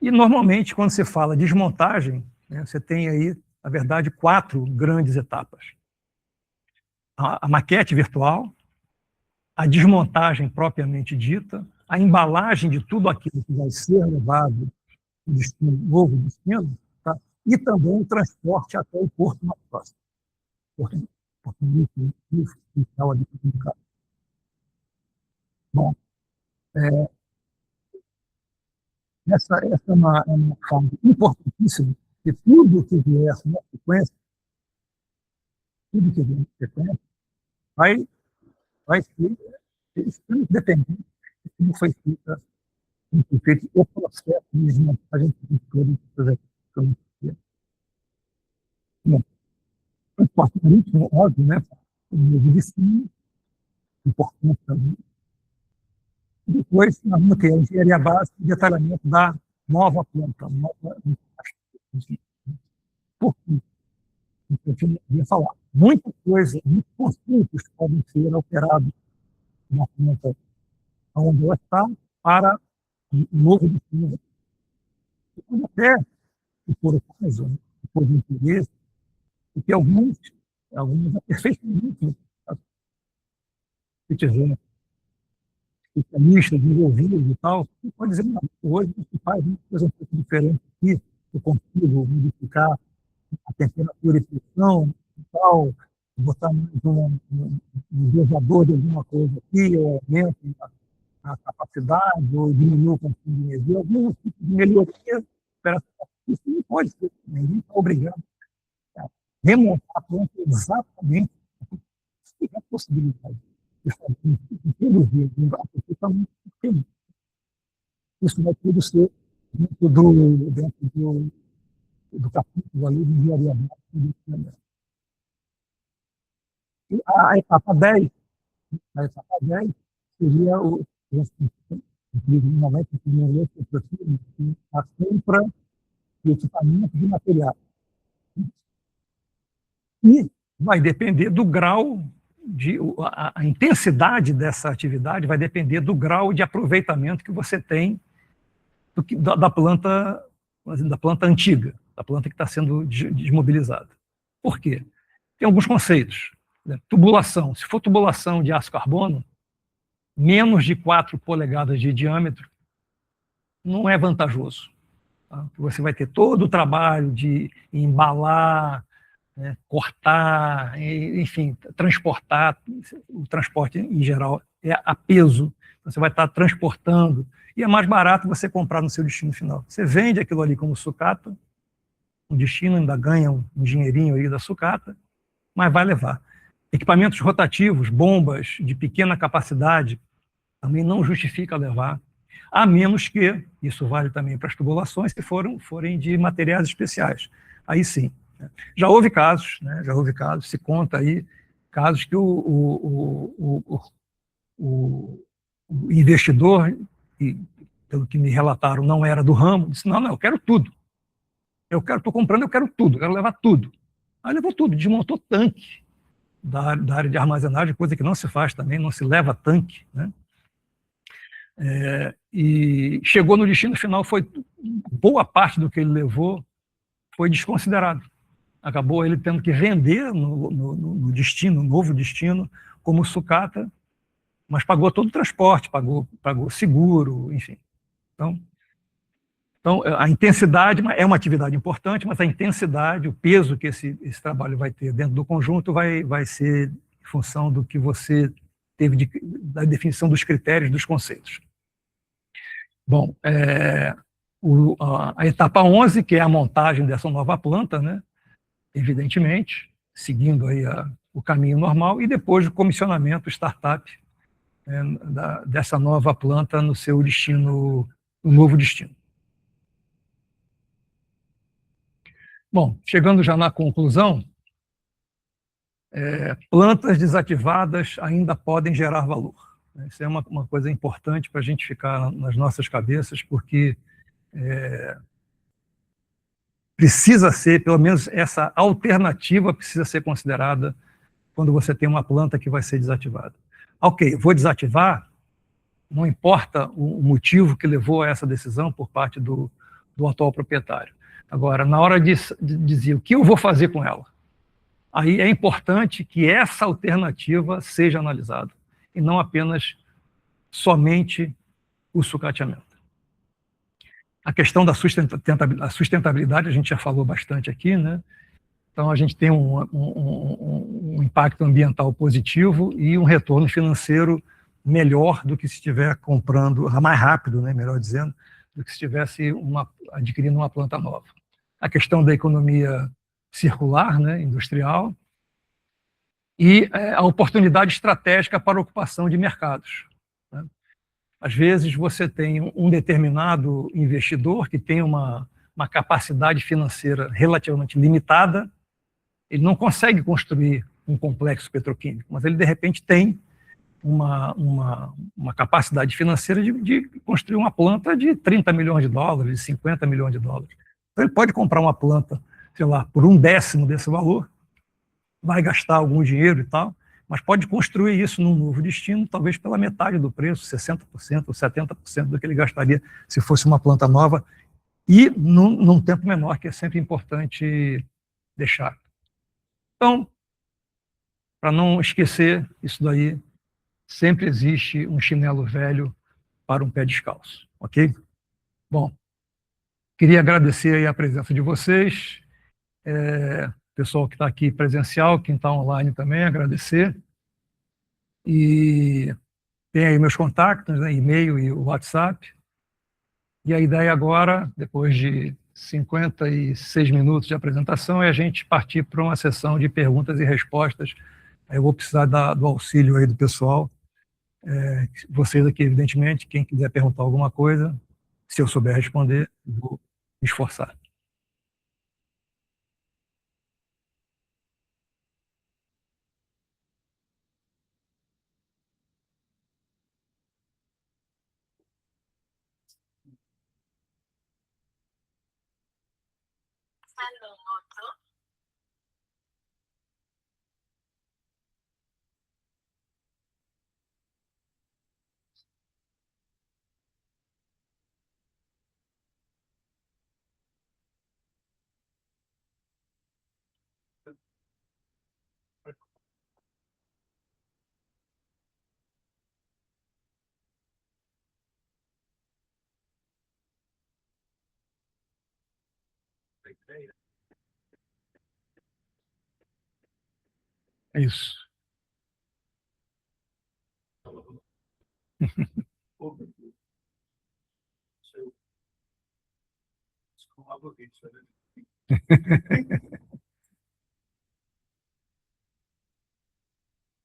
E, normalmente, quando se fala de desmontagem, né, você tem aí, na verdade, 4 grandes etapas. A maquete virtual, a desmontagem propriamente dita, a embalagem de tudo aquilo que vai ser levado ao novo destino, tá? E também o transporte até o porto mais próximo. Bom, essa é uma fase importantíssima, que tudo que vier na sequência, vai ser extremamente dependente de como foi feito o processo de desmontagem de todos os projetos. Bom, transporte marítimo, óbvio, né? O novo destino, importante também. Depois, nós vamos ter a engenharia básica e detalhamento da nova planta. Por quê? Eu ia falar. Muita coisa, muitos conceitos podem ser alterados na planta onde ela está para um novo destino. E pode até, se for o caso, se for de interesse, porque alguns aperfeiçoamentos, se tiver especialistas envolvidos e tal, você pode dizer, não, hoje se faz uma coisa um pouco diferente aqui, eu consigo modificar a temperatura e pressão e tal, botar mais um dosador de alguma coisa aqui, ou aumento a capacidade, ou diminui o consumo de energia, algum tipo de melhoria. Isso não pode ser, ninguém está obrigado a remontar a planta exatamente a possibilidade. Isso vai tudo ser dentro do capítulo ali de engenharia básica. A etapa 10 seria a compra de equipamentos de materiais. E vai depender do grau a intensidade dessa atividade vai depender do grau de aproveitamento que você tem da planta antiga, da planta que está sendo desmobilizada. Por quê? Tem alguns conceitos. Né? Tubulação. Se for tubulação de aço carbono, menos de 4 polegadas de diâmetro não é vantajoso. Tá? Você vai ter todo o trabalho de embalar, né, cortar, enfim, transportar. O transporte, em geral, é a peso. Você vai estar transportando. E é mais barato você comprar no seu destino final. Você vende aquilo ali como sucata, o destino ainda ganha um dinheirinho aí da sucata, mas vai levar. Equipamentos rotativos, bombas de pequena capacidade, também não justifica levar, a menos que, isso vale também para as tubulações, que forem de materiais especiais. Aí sim. Já houve casos, né? Já houve casos, se conta aí, casos que o investidor, que, pelo que me relataram, não era do ramo, disse, não, eu quero tudo. Estou comprando, eu quero tudo, quero levar tudo. Aí levou tudo, desmontou tanque da área de armazenagem, coisa que não se faz também, não se leva tanque, né? E chegou no destino final, boa parte do que ele levou foi desconsiderado. Acabou ele tendo que vender no destino, novo destino, como sucata, mas pagou todo o transporte, pagou seguro, enfim. Então, a intensidade é uma atividade importante, mas a intensidade, o peso que esse trabalho vai ter dentro do conjunto vai ser em função do que você teve da definição dos critérios, dos conceitos. Bom, a etapa 11, que é a montagem dessa nova planta, né, evidentemente, seguindo aí o caminho normal, e depois o comissionamento, startup, né, dessa nova planta no seu destino, no novo destino. Bom, chegando já na conclusão, plantas desativadas ainda podem gerar valor. Isso é uma coisa importante para a gente ficar nas nossas cabeças, porque precisa ser, pelo menos essa alternativa precisa ser considerada quando você tem uma planta que vai ser desativada. Ok, vou desativar, não importa o motivo que levou a essa decisão por parte do atual proprietário. Agora, na hora de dizer o que eu vou fazer com ela, aí é importante que essa alternativa seja analisada, e não apenas somente o sucateamento. A questão da sustentabilidade, a gente já falou bastante aqui, né? Então, a gente tem um impacto ambiental positivo e um retorno financeiro melhor do que se estiver comprando, mais rápido, né, melhor dizendo, do que se estivesse adquirindo uma planta nova. A questão da economia circular, né, industrial, e a oportunidade estratégica para a ocupação de mercados. Né? Às vezes você tem um determinado investidor que tem uma capacidade financeira relativamente limitada, ele não consegue construir um complexo petroquímico, mas ele, de repente, tem uma capacidade financeira de construir uma planta de 30 milhões de dólares, de 50 milhões de dólares. Então, ele pode comprar uma planta, sei lá, por 1/10 desse valor, vai gastar algum dinheiro e tal, mas pode construir isso num novo destino, talvez pela metade do preço, 60% ou 70% do que ele gastaria se fosse uma planta nova, e num tempo menor, que é sempre importante deixar. Então, para não esquecer isso daí, sempre existe um chinelo velho para um pé descalço, ok? Bom, queria agradecer aí a presença de vocês, pessoal que está aqui presencial, quem está online também, agradecer. E tem aí meus contatos, né, e-mail e o WhatsApp. E a ideia agora, depois de 56 minutos de apresentação, é a gente partir para uma sessão de perguntas e respostas. Aí eu vou precisar do auxílio aí do pessoal. Vocês aqui, evidentemente, quem quiser perguntar alguma coisa, se eu souber responder, vou me esforçar. É isso.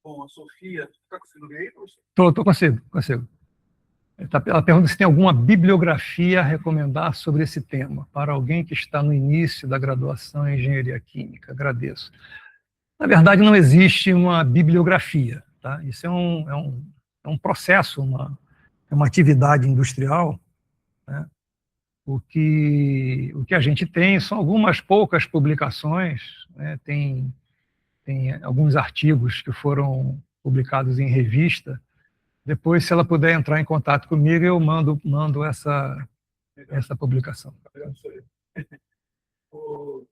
Bom, a Sofia, está conseguindo ver aí? Consigo. Ela pergunta se tem alguma bibliografia a recomendar sobre esse tema, para alguém que está no início da graduação em Engenharia Química. Agradeço. Na verdade, não existe uma bibliografia. Tá? Isso é um processo, é uma atividade industrial. Né? O que a gente tem são algumas poucas publicações, né? Tem alguns artigos que foram publicados em revista. Depois, se ela puder entrar em contato comigo, eu mando essa publicação. O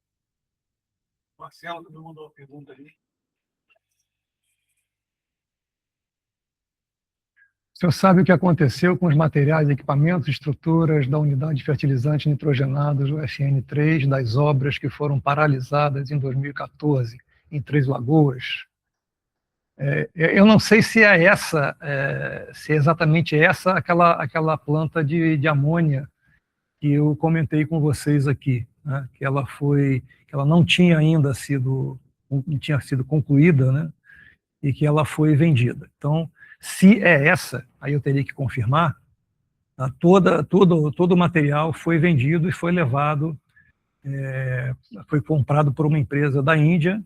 Marcelo também mandou uma pergunta ali. O senhor sabe o que aconteceu com os materiais, equipamentos, estruturas da unidade de fertilizantes nitrogenados, o FN3, das obras que foram paralisadas em 2014, em Três Lagoas? Eu não sei se se é exatamente aquela planta de amônia que eu comentei com vocês aqui, né? Que ela não tinha ainda sido concluída, né? E que ela foi vendida. Então, se é essa, aí eu teria que confirmar, tá? Todo o material foi vendido e foi levado, foi comprado por uma empresa da Índia,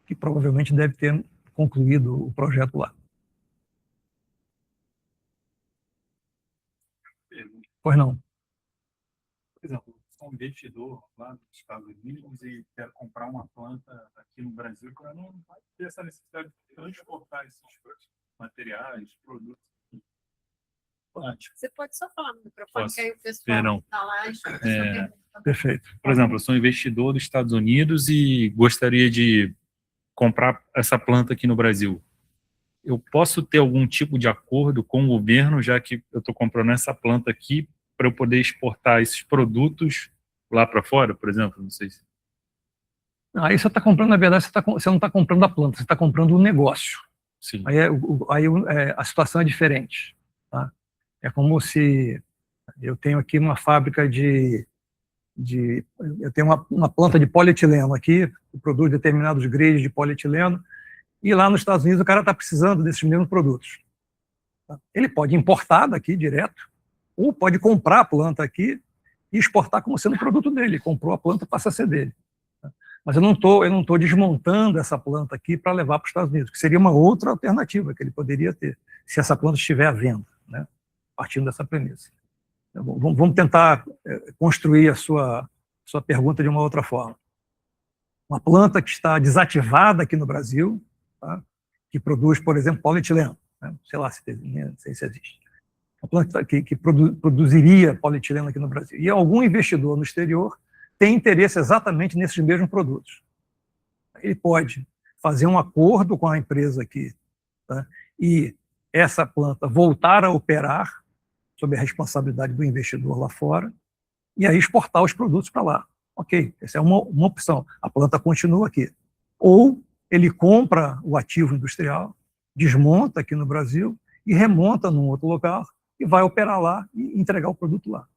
que provavelmente deve ter concluído o projeto lá. Pois não. Por exemplo, sou um investidor lá nos Estados Unidos e quero comprar uma planta aqui no Brasil para não ter essa necessidade de transportar esses materiais, produtos. Você pode só falar no microfone, que aí o pessoal Perdão. está lá. Perfeito. Por exemplo, eu sou um investidor dos Estados Unidos e gostaria de comprar essa planta aqui no Brasil. Eu posso ter algum tipo de acordo com o governo, já que eu estou comprando essa planta aqui, para eu poder exportar esses produtos lá para fora, por exemplo? Não sei se... Aí você está comprando, na verdade, você não está comprando a planta, você está comprando o negócio. Sim. Aí a situação é diferente. Tá? É como se eu tenho aqui uma fábrica eu tenho uma planta de polietileno aqui, que produz determinados grades de polietileno, e lá nos Estados Unidos o cara está precisando desses mesmos produtos. Tá? Ele pode importar daqui direto, ou pode comprar a planta aqui e exportar como sendo produto dele. Ele comprou a planta, passa a ser dele. Tá? Mas eu não estou desmontando essa planta aqui para levar para os Estados Unidos, que seria uma outra alternativa que ele poderia ter, se essa planta estiver à venda, né? Partindo dessa premissa. Então, vamos tentar construir a sua pergunta de uma outra forma. Uma planta que está desativada aqui no Brasil, tá? Que produz, por exemplo, polietileno, né? Sei lá se existe. Uma planta que produziria polietileno aqui no Brasil. E algum investidor no exterior tem interesse exatamente nesses mesmos produtos. Ele pode fazer um acordo com a empresa aqui, tá? E essa planta voltar a operar sob a responsabilidade do investidor lá fora, e aí exportar os produtos para lá. Ok, essa é uma opção. A planta continua aqui. Ou ele compra o ativo industrial, desmonta aqui no Brasil e remonta num outro local e vai operar lá e entregar o produto lá.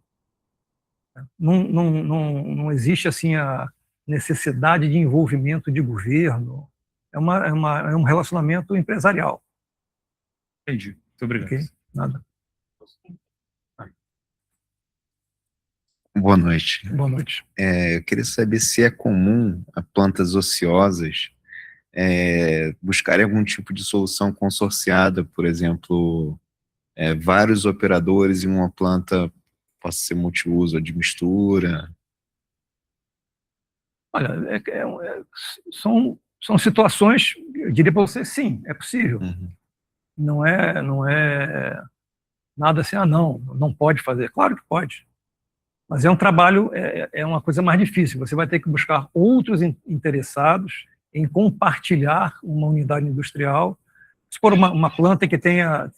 Não existe assim a necessidade de envolvimento de governo. É um relacionamento empresarial. Entendi. Muito obrigado. Okay? Nada. Boa noite. Boa noite. Eu queria saber se é comum a plantas ociosas buscarem algum tipo de solução consorciada, por exemplo, vários operadores em uma planta possa ser multiuso ou de mistura. Olha, são situações, eu diria para você, sim, é possível. Uhum. Não é nada assim, não pode fazer. Claro que pode. Mas é um trabalho, é uma coisa mais difícil. Você vai ter que buscar outros interessados em compartilhar uma unidade industrial, se for uma planta que tenha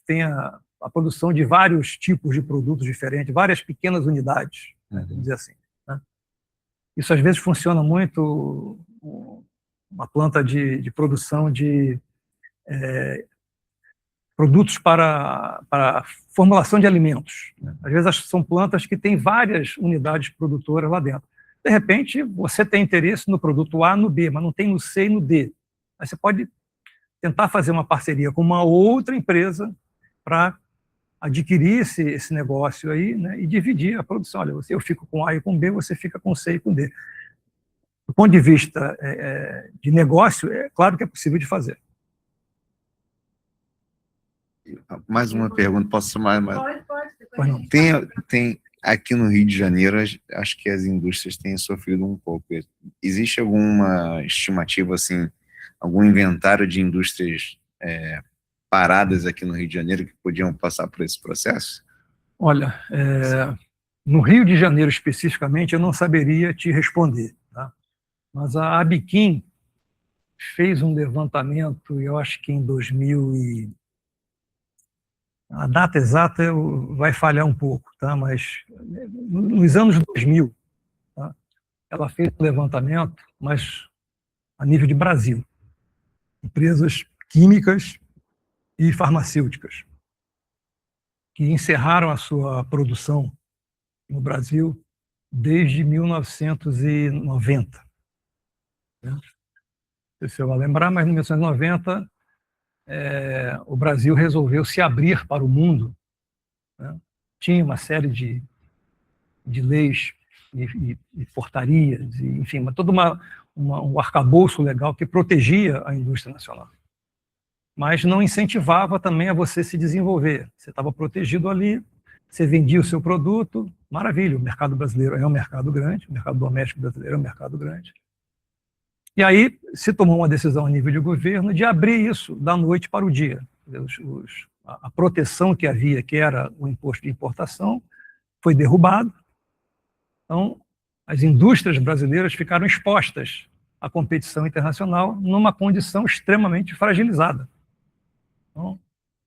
a produção de vários tipos de produtos diferentes, várias pequenas unidades, né, vamos dizer assim, né? Isso às vezes funciona muito, uma planta de produção de produtos para formulação de alimentos, né? Às vezes são plantas que têm várias unidades produtoras lá dentro. De repente, você tem interesse no produto A, no B, mas não tem no C e no D. Aí você pode tentar fazer uma parceria com uma outra empresa para adquirir esse negócio aí, né, e dividir a produção. Olha, eu fico com A e com B, você fica com C e com D. Do ponto de vista de negócio, é claro que é possível de fazer. Mais uma pergunta, posso chamar? Pode. Pois não. Tem aqui no Rio de Janeiro, acho que as indústrias têm sofrido um pouco. Existe alguma estimativa, assim, algum inventário de indústrias paradas aqui no Rio de Janeiro que podiam passar por esse processo? Olha, no Rio de Janeiro especificamente, eu não saberia te responder, tá? Mas a Abiquim fez um levantamento, eu acho que em 2000 a data exata vai falhar um pouco, tá? Mas nos anos 2000, tá? Ela fez um levantamento, mas a nível de Brasil, empresas químicas e farmacêuticas que encerraram a sua produção no Brasil desde 1990. Não sei se você vai lembrar, mas em 1990 o Brasil resolveu se abrir para o mundo, né? Tinha uma série de leis e portarias, enfim, todo um arcabouço legal que protegia a indústria nacional, mas não incentivava também a você se desenvolver. Você estava protegido ali, você vendia o seu produto, maravilha, o mercado brasileiro é um mercado grande, o mercado doméstico brasileiro é um mercado grande. E aí se tomou uma decisão a nível de governo de abrir isso da noite para o dia. A proteção que havia, que era o imposto de importação, foi derrubado. Então, as indústrias brasileiras ficaram expostas à competição internacional numa condição extremamente fragilizada. Então,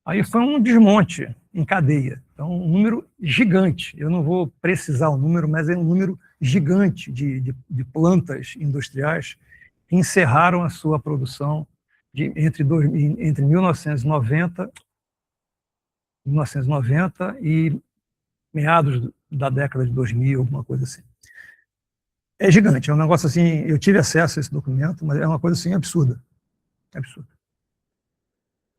aí foi um desmonte em cadeia. Então, um número gigante. Eu não vou precisar o número, mas é um número gigante de plantas industriais que encerraram a sua produção entre 1990 e meados da década de 2000, alguma coisa assim. É gigante, é um negócio assim, eu tive acesso a esse documento, mas é uma coisa assim absurda. Absurda.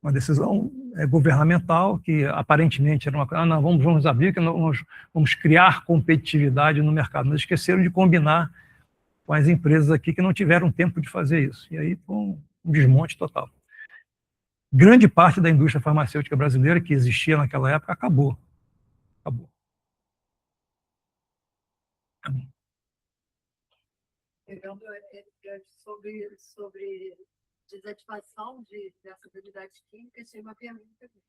Uma decisão governamental que aparentemente era uma coisa, não, vamos abrir, que vamos criar competitividade no mercado, mas esqueceram de combinar com as empresas aqui que não tiveram tempo de fazer isso. E aí foi um desmonte total. Grande parte da indústria farmacêutica brasileira que existia naquela época acabou. Pegando sobre desativação dessas unidades químicas, tem uma pergunta aqui.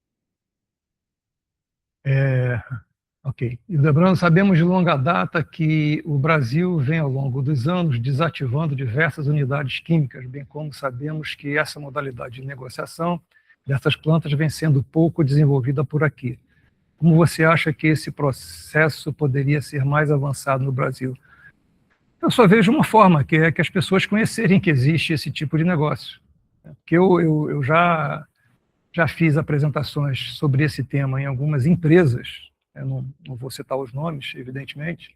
Ok. E lembrando, sabemos de longa data que o Brasil vem ao longo dos anos desativando diversas unidades químicas, bem como sabemos que essa modalidade de negociação dessas plantas vem sendo pouco desenvolvida por aqui. Como você acha que esse processo poderia ser mais avançado no Brasil? Eu só vejo uma forma, que é que as pessoas conhecerem que existe esse tipo de negócio. Porque eu já fiz apresentações sobre esse tema em algumas empresas, eu não vou citar os nomes, evidentemente,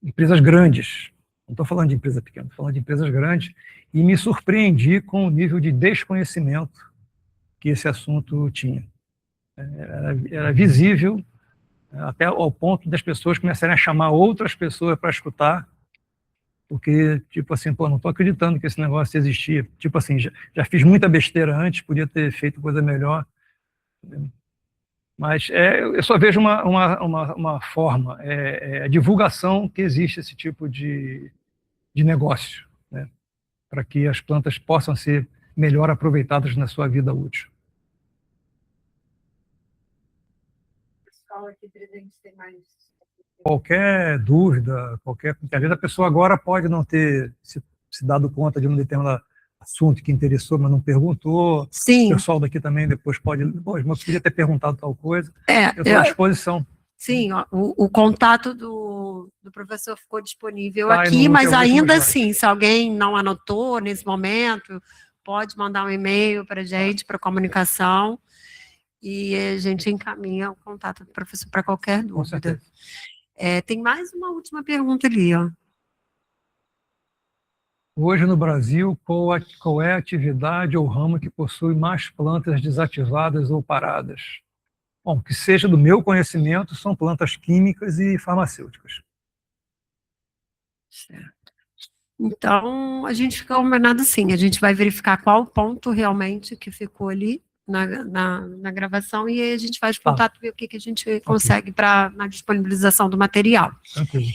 empresas grandes, não estou falando de empresa pequena, estou falando de empresas grandes, e me surpreendi com o nível de desconhecimento que esse assunto tinha. Era visível, até ao ponto das pessoas começarem a chamar outras pessoas para escutar, porque, tipo assim, pô, não estou acreditando que esse negócio existia. Tipo assim, já fiz muita besteira antes, podia ter feito coisa melhor. Mas eu só vejo uma forma, a divulgação que existe esse tipo de negócio, né, para que as plantas possam ser melhor aproveitadas na sua vida útil. Pessoal aqui presente tem mais... Qualquer dúvida, às vezes a pessoa agora pode não ter se se dado conta de um determinado assunto que interessou, mas não perguntou. O Sim, pessoal daqui também depois pode... Pô, mas podia ter perguntado tal coisa. Eu estou eu, à disposição. sim, ó, o contato do professor ficou disponível Tá, e aqui, no mas teu último ainda slide. assim, se alguém não anotou nesse momento, pode mandar um e-mail para a gente, para comunicação, e a gente encaminha o contato do professor para qualquer Com dúvida. certeza. Tem mais uma última pergunta ali, ó. Hoje no Brasil, qual é a atividade ou ramo que possui mais plantas desativadas ou paradas? Bom, que seja do meu conhecimento, são plantas químicas e farmacêuticas. Certo. Então, a gente fica combinado assim, a gente vai verificar qual ponto realmente que ficou ali na gravação e aí a gente faz contato, ver o que a gente consegue na disponibilização do material. Tranquilo.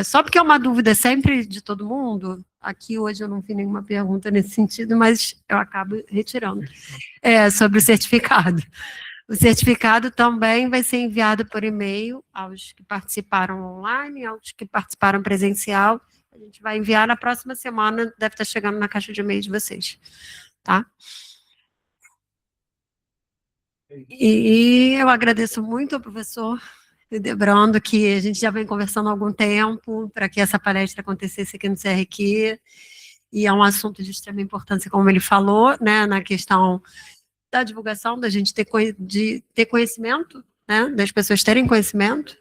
Só porque é uma dúvida sempre de todo mundo, aqui hoje eu não vi nenhuma pergunta nesse sentido, mas eu acabo retirando, sobre o certificado. O certificado também vai ser enviado por e-mail aos que participaram online, aos que participaram presencial. A gente vai enviar na próxima semana, deve estar chegando na caixa de e-mail de vocês, tá? E eu agradeço muito ao professor Hildebrando, que a gente já vem conversando há algum tempo para que essa palestra acontecesse aqui no CRQ, e é um assunto de extrema importância, como ele falou, né, na questão da divulgação, da gente ter conhecimento, né, das pessoas terem conhecimento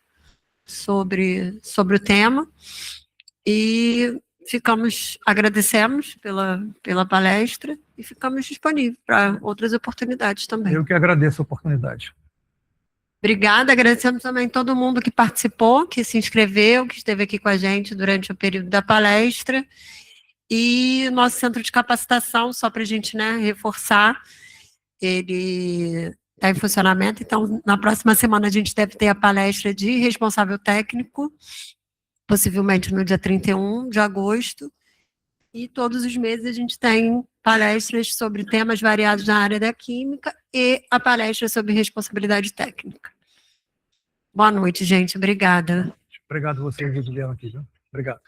sobre o tema, e agradecemos pela palestra e ficamos disponíveis para outras oportunidades também. Eu que agradeço a oportunidade. Obrigada, agradecemos também todo mundo que participou, que se inscreveu, que esteve aqui com a gente durante o período da palestra, e nosso centro de capacitação, só para a gente, né, reforçar, ele está em funcionamento, então na próxima semana a gente deve ter a palestra de responsável técnico, possivelmente no dia 31 de agosto, e todos os meses a gente tem palestras sobre temas variados na área da química e a palestra sobre responsabilidade técnica. Boa noite, gente. Obrigada. Obrigado a vocês que vieram aqui. Viu? Obrigado.